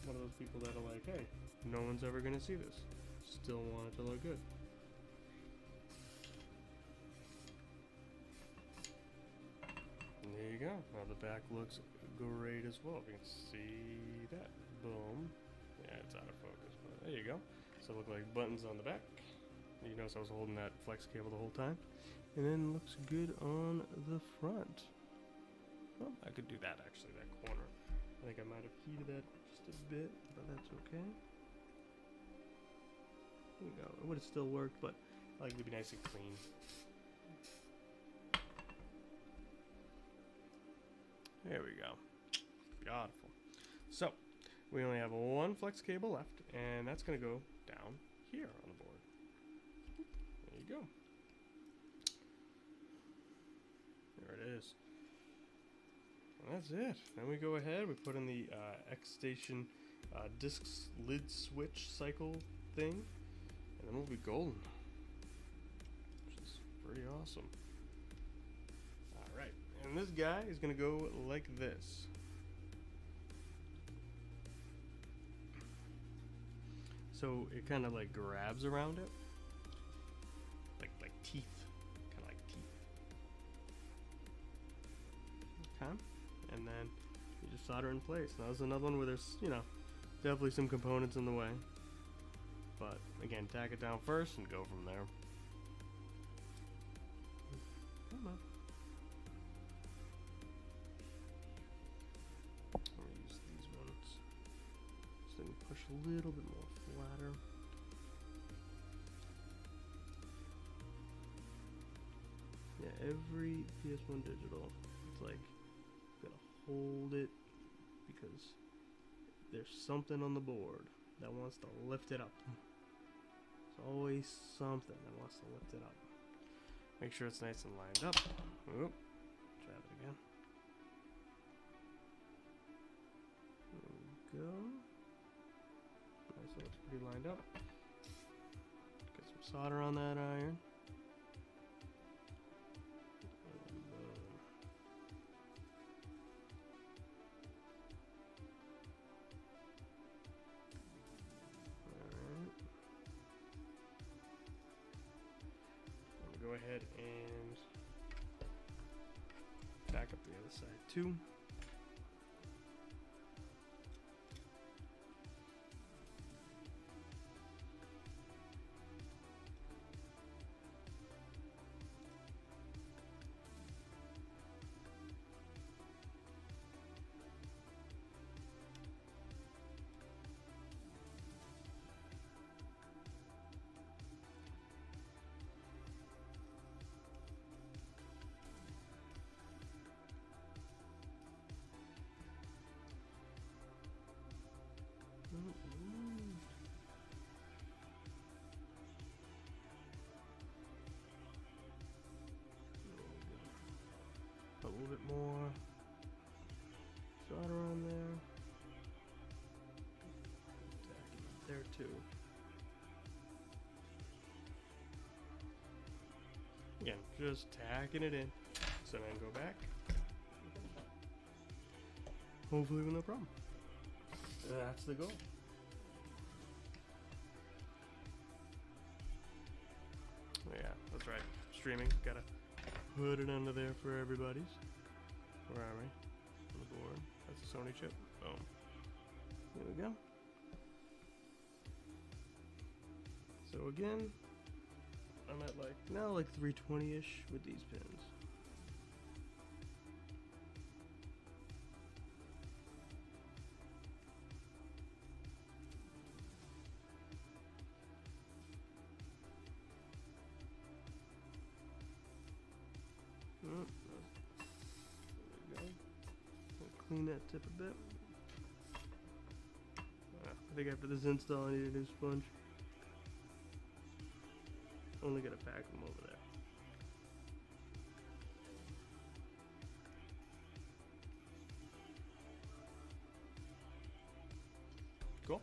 Speaker 1: One of those people that are like, hey, no one's ever gonna see this. Still want it to look good. And there you go. Now the back looks great as well. You can see that. Boom. Yeah, it's out of focus, but there you go. So it look like buttons on the back. You notice I was holding that flex cable the whole time. And then looks good on the front. Oh, I could do that actually, that corner. I think I might have heated that just a bit, but that's okay. There we go. It would have still worked, but I like it to be nice and clean. There we go. Beautiful. So, we only have one flex cable left, and that's going to go down here on the board. There you go. There it is. And that's it. Then we go ahead, we put in the Xstation disk lid switch cycle thing, and then we'll be golden. Which is pretty awesome. Alright, and this guy is going to go like this. So it kind of like grabs around it, like teeth, kind of like teeth. Okay, and then you just solder in place. Now there's another one where there's, you know, definitely some components in the way, but again, tack it down first and go from there. Come on. I'm gonna use these ones so I can push a little bit more flatter. Yeah, every PS1Digital, it's like gotta hold it because there's something on the board that wants to lift it up. There's always something that wants to lift it up. Make sure it's nice and lined up. Oop. Try that again. There we go. Nice, so it's pretty lined up. Get some solder on that iron. And boom. Alright. Go ahead and back up the other side too. A little bit more solder on there. There too. Again, just tacking it in. So then go back. Hopefully with no problem. That's the goal. Oh, yeah, that's right. Streaming, gotta put it under there for everybody's. Where are we? On the board. That's a Sony chip. Boom. There we go. So again, I'm at like 320-ish with these pins. There we go. I'll clean that tip a bit. I think after this install, I need a new sponge. Only gonna pack them over there. Cool.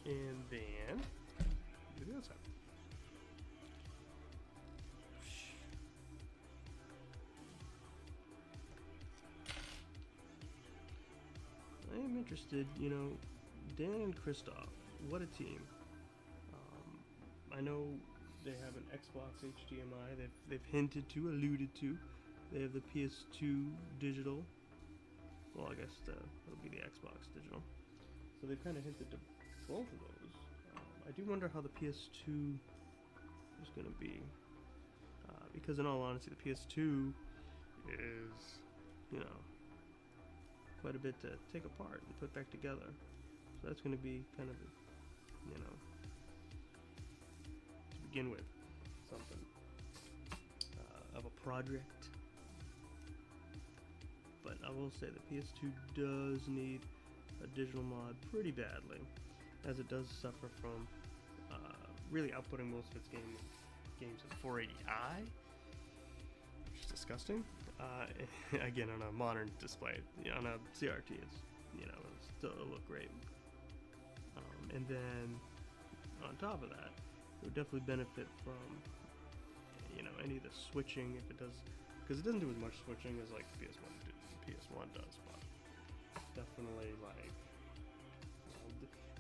Speaker 1: And then do the other side. I am interested, you know, Dan and Christoph, what a team. I know they have an Xbox HDMI. They've hinted to, alluded to. They have the PS2 digital. Well, I guess it'll be the Xbox digital. So they've kind of hinted to both of those. I do wonder how the PS2 is going to be. Because in all honesty, the PS2 is, you know, quite a bit to take apart and put back together. So that's going to be kind of, you know, to begin with, something of a project. But I will say the PS2 does need a digital mod pretty badly, as it does suffer from really outputting most of its games at 480i, which is disgusting. Again, on a modern display, on a CRT, it's, you know, it'll look great. And then on top of that, it would definitely benefit from, you know, any of the switching, if it does, because it doesn't do as much switching as like PS1 does, but definitely, like,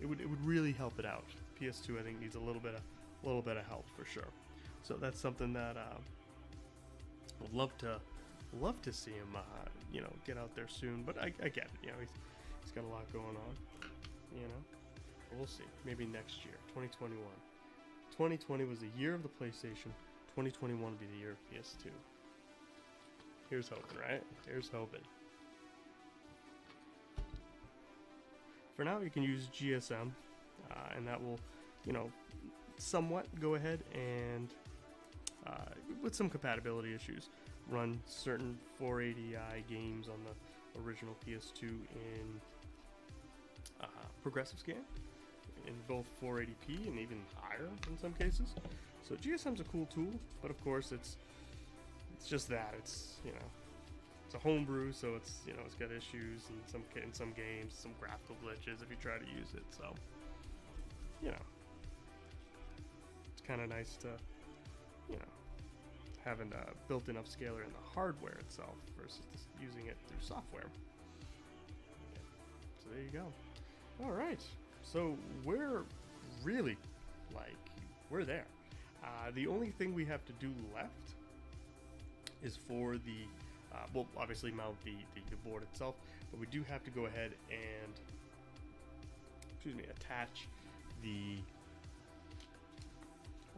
Speaker 1: you know, it would really help it out. PS2, I think, needs a little bit of help for sure. So that's something that I'd love to see him, you know, get out there soon. But I get it, you know, he's got a lot going on, you know. But we'll see. Maybe next year, 2021. 2020 was the year of the PlayStation. 2021 will be the year of PS2. Here's hoping, right? Here's hoping. For now, you can use GSM, and that will, you know, somewhat go ahead and, with some compatibility issues, run certain 480i games on the original PS2 in progressive scan, in both 480p and even higher in some cases. So GSM's a cool tool, but of course it's just that. It's, you know, it's a homebrew, so it's, you know, it's got issues in some games, some graphical glitches if you try to use it. So, you know, it's kind of nice to, you know, having a built-in upscaler in the hardware itself versus just using it through software. Yeah. So there you go. All right, so we're really, like, we're there. The only thing we have to do left is for the well, obviously mount the board itself, but we do have to go ahead and, excuse me, attach the,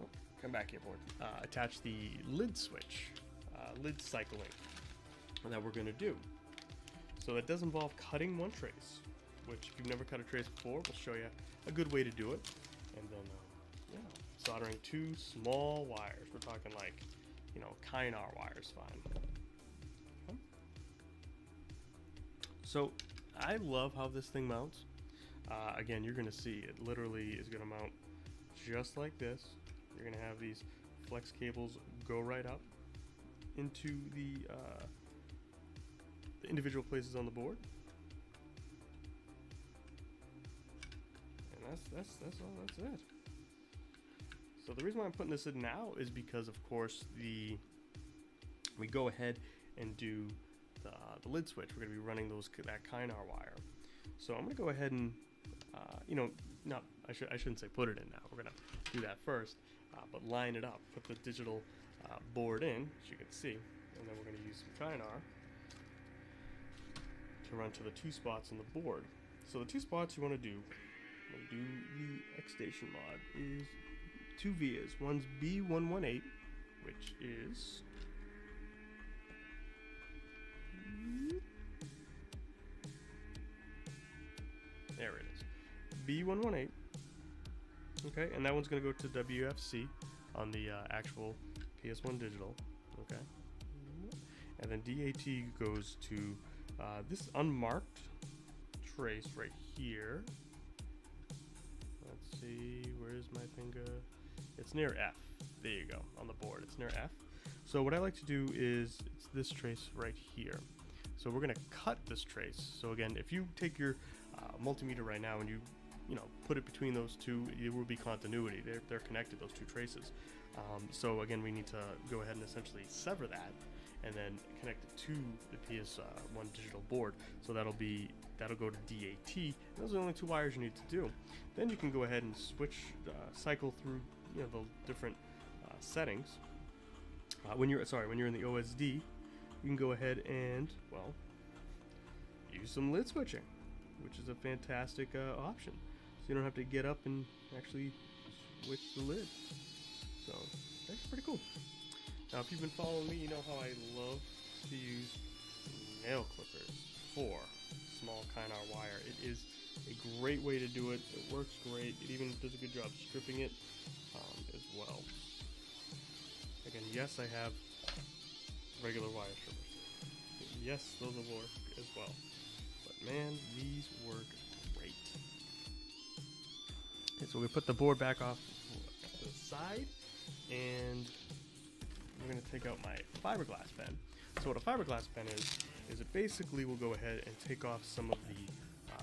Speaker 1: oh, come back here, board, attach the lid switch, lid cycling that we're going to do. So that does involve cutting one trace, which if you've never cut a trace before, we'll show you a good way to do it. And then, yeah, soldering two small wires. We're talking like, you know, Kynar wires, fine. Okay. So I love how this thing mounts. Again, you're going to see it literally is going to mount just like this. You're going to have these flex cables go right up into the individual places on the board. And that's it. So the reason why I'm putting this in now is because, of course, we go ahead and do the lid switch. We're going to be running that Kynar wire. So I'm going to go ahead and, you know, no, I shouldn't say put it in now. We're going to do that first, but line it up. Put the digital board in, as you can see, and then we're going to use some Kynar to run to the two spots on the board. So the two spots you want to do the Xstation mod is two vias. One's B118, which is there it is, B118. Okay, and that one's going to go to WFC on the actual PS1Digital. Okay, and then DAT goes to this unmarked trace right here. Let's see, where's my finger? It's near F. There you go, on the board. It's near F. So what I like to do is, it's this trace right here. So we're going to cut this trace. So again, if you take your multimeter right now and you know, put it between those two, it will be continuity. They're connected, those two traces. So again, we need to go ahead and essentially sever that and then connect it to the PS1Digital board. So that'll go to DAT. Those are the only two wires you need to do. Then you can go ahead and switch, cycle through, you know, the different settings. When you're in the OSD, you can go ahead and, well, use some lid switching, which is a fantastic option. So you don't have to get up and actually switch the lid. So that's pretty cool. Now, if you've been following me, you know how I love to use nail clippers for small Kynar wire. It is a great way to do it. It works great. It even does a good job stripping it as well. Again, yes, I have regular wire strippers. Yes, those will work as well. But man, these work great. Okay, so we put the board back off to the side, and we're going to take out my fiberglass pen. So what a fiberglass pen is it basically will go ahead and take off some of the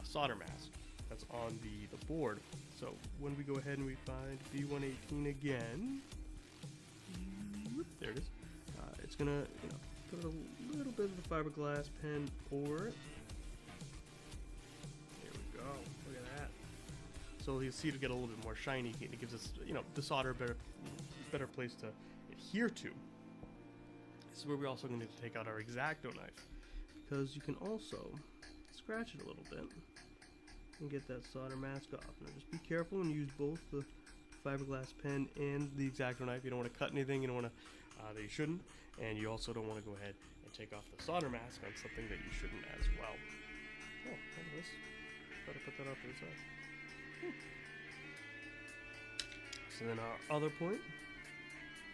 Speaker 1: solder mask that's on the board. So when we go ahead and we find B118 again, whoop, there it is. It's gonna put a little bit of the fiberglass pen over it. There we go. Look at that. So you'll see it'll get a little bit more shiny. It gives us the solder a better place to adhere to. This is where we're also going to take out our X-Acto knife, because you can also scratch it a little bit and get that solder mask off. Now just be careful and use both the fiberglass pen and the X-Acto knife. You don't want to cut anything, you don't want to that you shouldn't, and you also don't want to go ahead and take off the solder mask on something that you shouldn't as well. Oh, look at this. Better put that off to the side. So then our other point,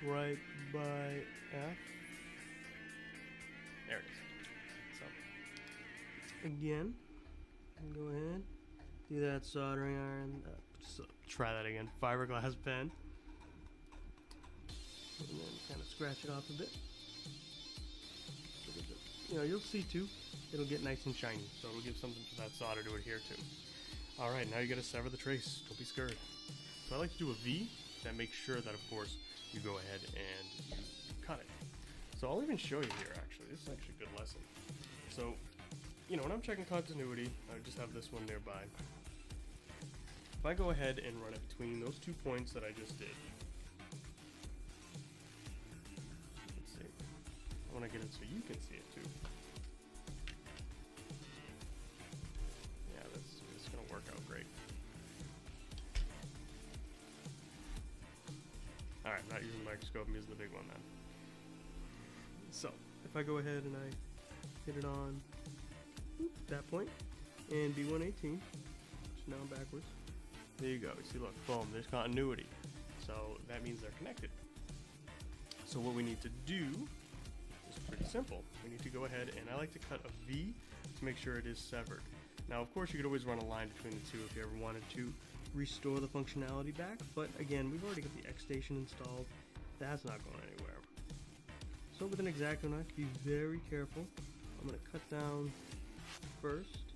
Speaker 1: right by F. There it is. So again, go ahead, do that soldering iron. Just try that again. Fiberglass pen, and then kind of scratch it off a bit. You'll see too. It'll get nice and shiny, so it'll give something for that solder to adhere to. All right, now you got to sever the trace. Don't be scared. So I like to do a V. That makes sure that, of course, you go ahead and you cut it. So I'll even show you here, actually. This is actually a good lesson. So, when I'm checking continuity, I just have this one nearby. If I go ahead and run it between those 2 points that I just did. Let's see. I want to get it so you can see it too. Yeah, this is going to work out great. Alright, not using the microscope, I'm using the big one then. So, if I go ahead and I hit it on that point, and B118, which now backwards, there you go. You see, look, boom, there's continuity. So that means they're connected. So what we need to do is pretty simple. We need to go ahead, and I like to cut a V to make sure it is severed. Now, of course, you could always run a line between the two if you ever wanted to restore the functionality back, but again, we've already got the X station installed. That's not going anywhere. So with an X-Acto knife, be very careful. I'm going to cut down first,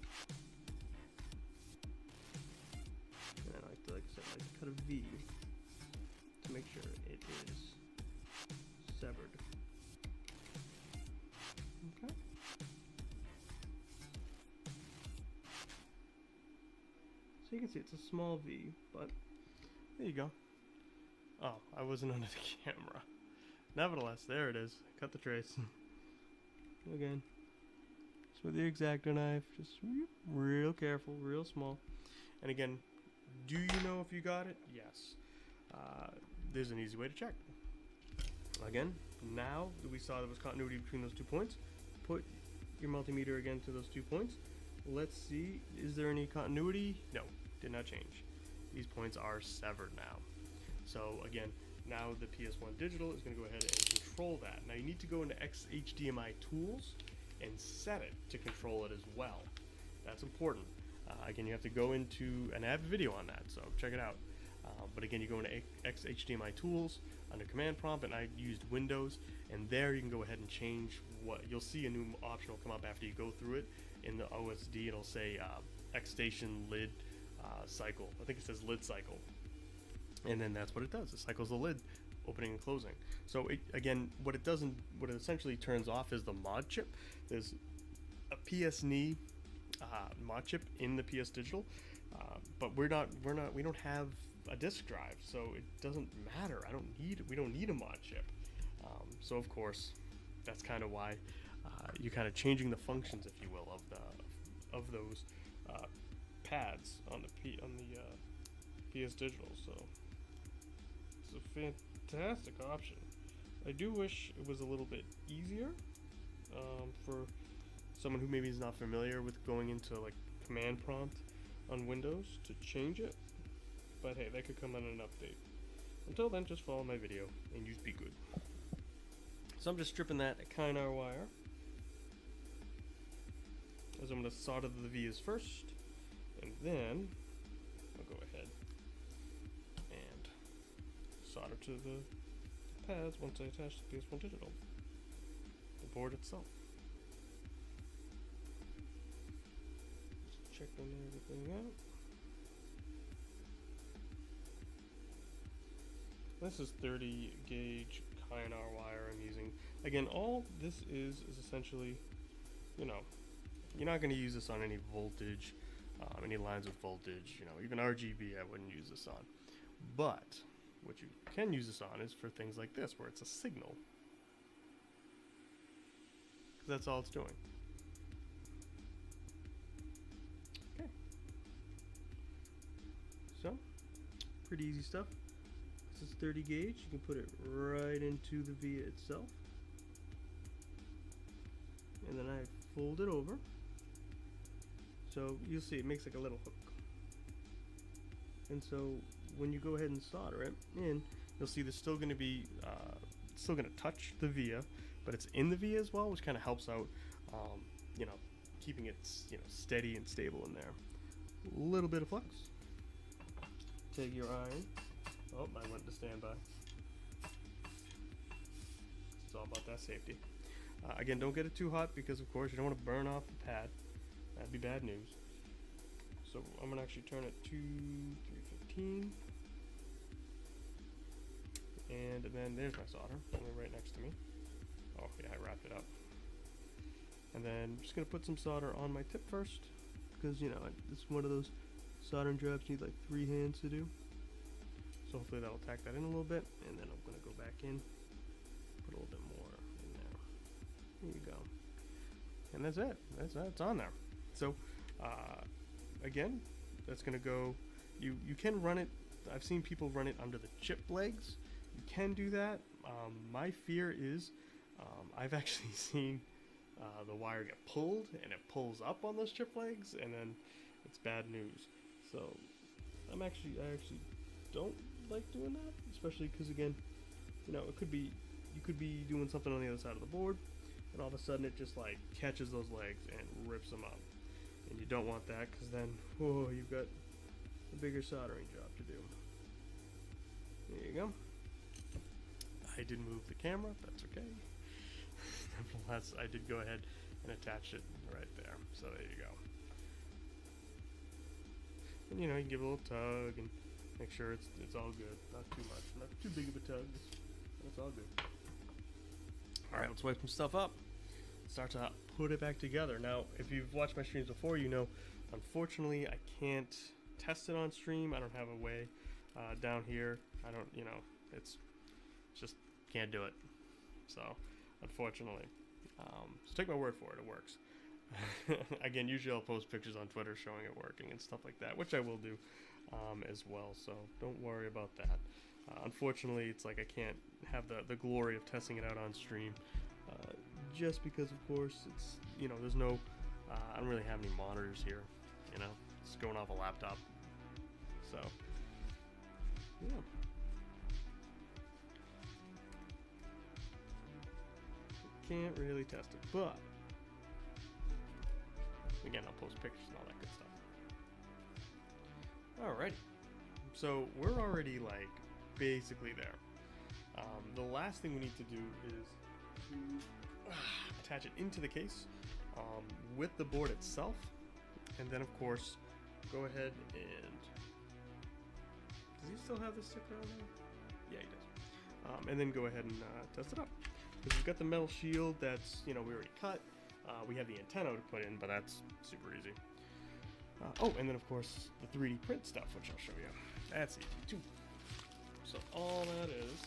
Speaker 1: and I like to, like I said, like to cut a V to make sure it is severed. Okay. So you can see it's a small V, but there you go. Oh, I wasn't under the camera. Nevertheless, there it is. Cut the trace. Again, just with the X-Acto knife, just real careful, real small. And again, do you know if you got it? Yes. There's an easy way to check. Again, now that we saw there was continuity between those 2 points, put your multimeter again to those 2 points. Let's see, is there any continuity? No, did not change. These points are severed now. So again, now the PS1Digital is going to go ahead and control that. Now you need to go into Xhdmi Tools and set it to control it as well. That's important. Again, you have to go into, and I have a video on that, so check it out. But again, you go into Xhdmi Tools under Command Prompt, and I used Windows, and there you can go ahead and change what, you'll see a new option will come up after you go through it. In the OSD, it'll say X Station Lid Cycle. I think it says Lid Cycle. And then that's what it does. It cycles the lid, opening and closing. So again, what it essentially turns off is the mod chip. There's a PS1 mod chip in the PS Digital, but we don't have a disk drive, so it doesn't matter. We don't need a mod chip. So of course, that's kind of why you're kind of changing the functions, if you will, of those pads on the PS Digital. So it's a fantastic option. I do wish it was a little bit easier for someone who maybe is not familiar with going into like command prompt on Windows to change it. But hey, that could come on an update. Until then, just follow my video and you be good. So I'm just stripping that Kynar wire, as I'm going to solder the vias first, and then I'll go ahead and solder to the pads once I attach the PS1Digital, the board itself. Just checking everything out. This is 30 gauge Kynar wire I'm using. Again, all this is essentially, you know, you're not going to use this on any voltage, any lines with voltage, you know, even RGB I wouldn't use this on. But what you can use this on is for things like this, where it's a signal. Because that's all it's doing. Okay. So, pretty easy stuff. This is 30 gauge. You can put it right into the via itself. And then I fold it over. So you'll see it makes like a little hook. And so when you go ahead and solder it in, you'll see there's still going to be, still going to touch the via, but it's in the via as well, which kind of helps out, you know, keeping it, you know, steady and stable in there. A little bit of flux. Take your iron. Oh, I went to standby. It's all about that safety. Again, don't get it too hot because, of course, you don't want to burn off the pad. That'd be bad news. So I'm going to actually turn it to 315. And then there's my solder, only right next to me. Oh, yeah, I wrapped it up. And then I'm just going to put some solder on my tip first, because, you know, it's one of those soldering jobs you need like 3 hands to do. So hopefully that'll tack that in a little bit, and then I'm going to go back in, put a little bit more in there. There you go. And that's it. That's on there. So, again, that's going to go, you can run it, I've seen people run it under the chip legs. You can do that. My fear is, I've actually seen the wire get pulled, and it pulls up on those chip legs, and then it's bad news. So, I actually don't like doing that, especially because, again, you know, you could be doing something on the other side of the board, and all of a sudden it just like catches those legs and rips them up. And you don't want that, because then, whoa, you've got a bigger soldering job to do. There you go. I did move the camera, that's okay. Nevertheless, I did go ahead and attach it right there. So there you go. And you know, you can give it a little tug and make sure it's all good. Not too much, not too big of a tug. It's all good. Alright, let's wipe some stuff up. Start to put it back together. Now, if you've watched my streams before, you know, unfortunately, I can't test it on stream. I don't have a way down here. I don't, you know, it's just can't do it. So, unfortunately. So take my word for it, it works. Again, usually I'll post pictures on Twitter showing it working and stuff like that, which I will do as well, so don't worry about that. Unfortunately, it's like I can't have the glory of testing it out on stream, just because, of course, it's, you know, there's no, I don't really have any monitors here, you know, it's going off a laptop, so, yeah. Can't really test it, but again, I'll post pictures and all that good stuff. Alrighty, so we're already like basically there. The last thing we need to do is to attach it into the case with the board itself, and then of course go ahead and does he still have the sticker on there? Yeah, he does. And then go ahead and test it up. Because we've got the metal shield that's, you know, we already cut. We have the antenna to put in, but that's super easy. Oh, and then of course the 3D print stuff, which I'll show you. That's easy too. So all that is,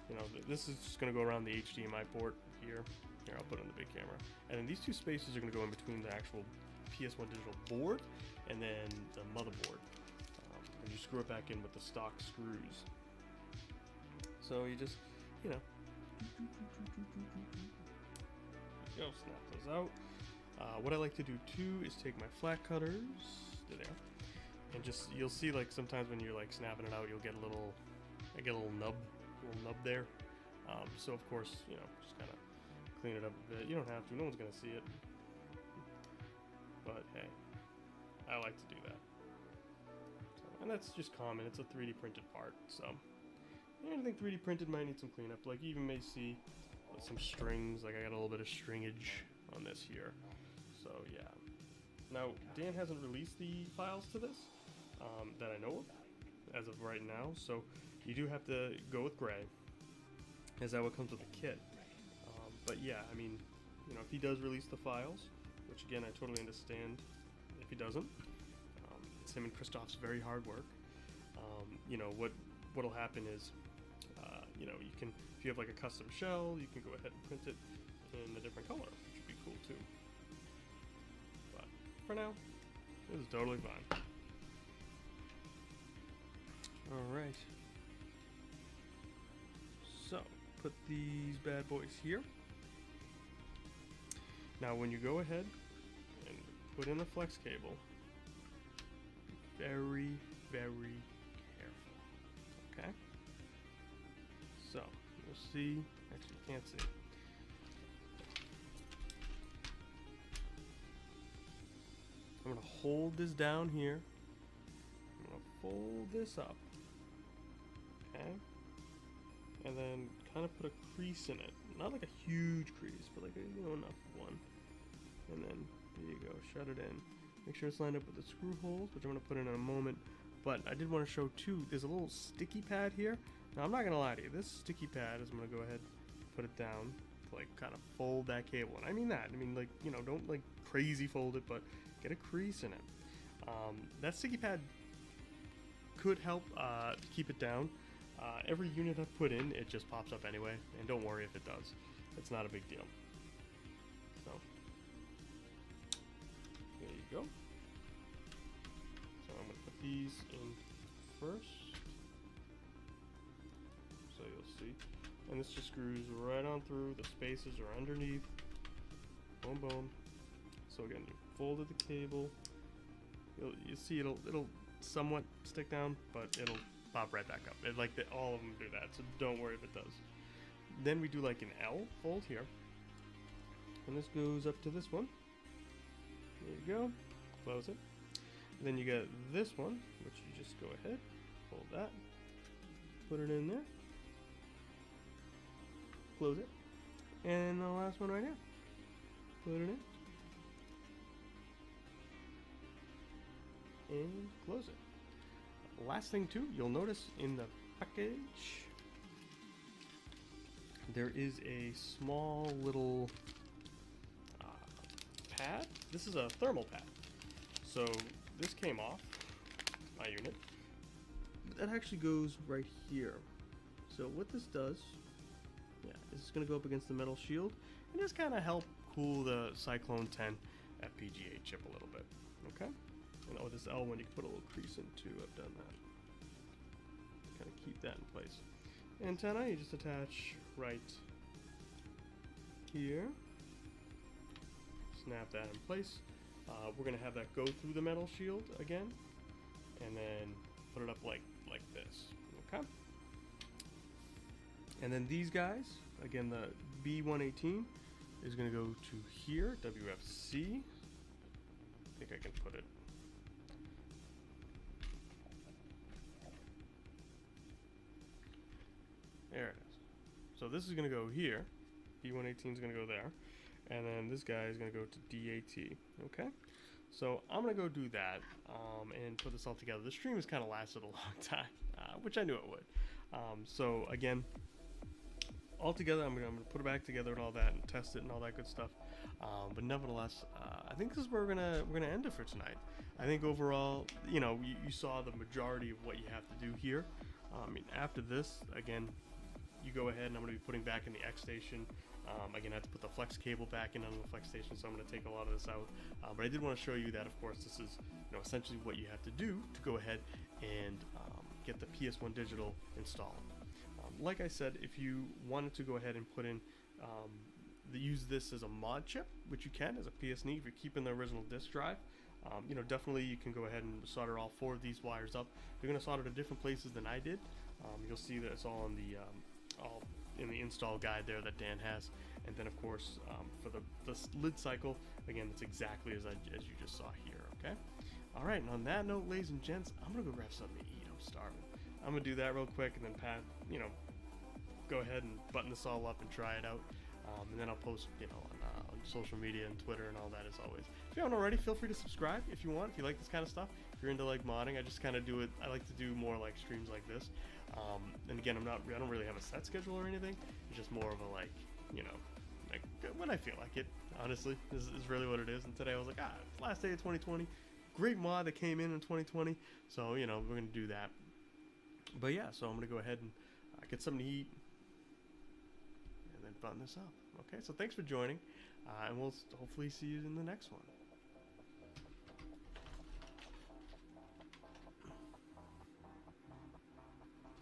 Speaker 1: you know, this is just going to go around the HDMI port here. Here, I'll put it on the big camera. And then these two spaces are going to go in between the actual PS1Digital board and then the motherboard. And you screw it back in with the stock screws. So you just, you know, go, snap those out. What I like to do too is take my flat cutters, there, and just, you'll see like sometimes when you're like snapping it out, you'll get a little, nub there. So of course, you know, just kind of clean it up a bit. You don't have to, no one's gonna see it. But hey, I like to do that. So, and that's just common, it's a 3D printed part, so anything 3D printed might need some cleanup. Like you even may see some strings, like I got a little bit of stringage on this here. So yeah. Now, Dan hasn't released the files to this, that I know of, as of right now, so you do have to go with gray, as that what comes with the kit. But yeah, I mean, you know, if he does release the files, which again, I totally understand if he doesn't, it's him and Christoph's very hard work. You know, what'll happen is, you know, you can, if you have like a custom shell, you can go ahead and print it in a different color, which would be cool too. But for now, this is totally fine. Alright. So, put these bad boys here. Now when you go ahead and put in the flex cable, very, very careful. Okay? So, you'll see, actually you can't see. I'm going to hold this down here. I'm going to fold this up. Okay? And then kind of put a crease in it. Not like a huge crease, but like a, you know, enough one. And then, there you go, shut it in. Make sure it's lined up with the screw holes, which I'm going to put in a moment. But I did want to show too, there's a little sticky pad here. Now I'm not going to lie to you, this sticky pad is, I'm going to go ahead and put it down to like kind of fold that cable. And I mean that, I mean like, you know, don't like crazy fold it, but get a crease in it. That sticky pad could help keep it down. Every unit I've put in, it just pops up anyway, and don't worry if it does. It's not a big deal. So, there you go. So I'm going to put these in first, so you'll see. And this just screws right on through, the spaces are underneath. Boom, boom. So again, you folded the cable. You see it'll somewhat stick down, but it'll pop right back up. All of them do that, so don't worry if it does. Then we do like an L fold here, and this goes up to this one. There you go. Close it. And then you got this one, which you just go ahead, fold that, put it in there, close it, and the last one right here, put it in, and close it. Last thing too, you'll notice in the package there is a small little pad. This is a thermal pad. So this came off my unit, but that actually goes right here. So what this does, yeah, is it's going to go up against the metal shield and just kind of help cool the Cyclone 10 FPGA chip a little bit. Okay. And with this L1, you can put a little crease in too. I've done that. Kind of keep that in place. Antenna, you just attach right here. Snap that in place. We're going to have that go through the metal shield again, and then put it up like this. Okay. And then these guys, again, the B118 is going to go to here, WFC. I think I can put it. There it is. So this is going to go here. B118 is going to go there. And then this guy is going to go to DAT. Okay? So I'm going to go do that and put this all together. The stream has kind of lasted a long time, which I knew it would. So again, all together, I'm going to put it back together and all that and test it and all that good stuff. But nevertheless, I think this is where we're gonna end it for tonight. I think overall, you know, you saw the majority of what you have to do here. I mean, after this, again, you go ahead and I'm going to be putting back in the X station. Again, I have to put the flex cable back in on the flex station, so I'm going to take a lot of this out. But I did want to show you that, of course, this is, you know, essentially what you have to do to go ahead and get the PS1Digital installed. Like I said, if you wanted to go ahead and put in use this as a mod chip, which you can as a PS1 if you're keeping the original disk drive. You know, definitely you can go ahead and solder all 4 of these wires up. You're going to solder to different places than I did. You'll see that it's all in the install guide there that Dan has. And then of course for the lid cycle, again, it's exactly as you just saw here. Okay. All right. And on that note, ladies and gents, I'm gonna go grab something to eat. I'm starving. I'm gonna do that real quick, and then go ahead and button this all up and try it out. And then I'll post, on social media and Twitter and all that as always. If you haven't already, feel free to subscribe if you want. If you like this kind of stuff, if you're into like modding, I just kind of do it. I like to do more like streams like this. And again, I don't really have a set schedule or anything. It's just more of a like when I feel like it. Honestly, this is really what it is. And today I was like, it's last day of 2020. Great mod that came in 2020. So we're gonna do that. But yeah, so I'm gonna go ahead and get something to eat, and then button this up. Okay, so thanks for joining, and we'll hopefully see you in the next one.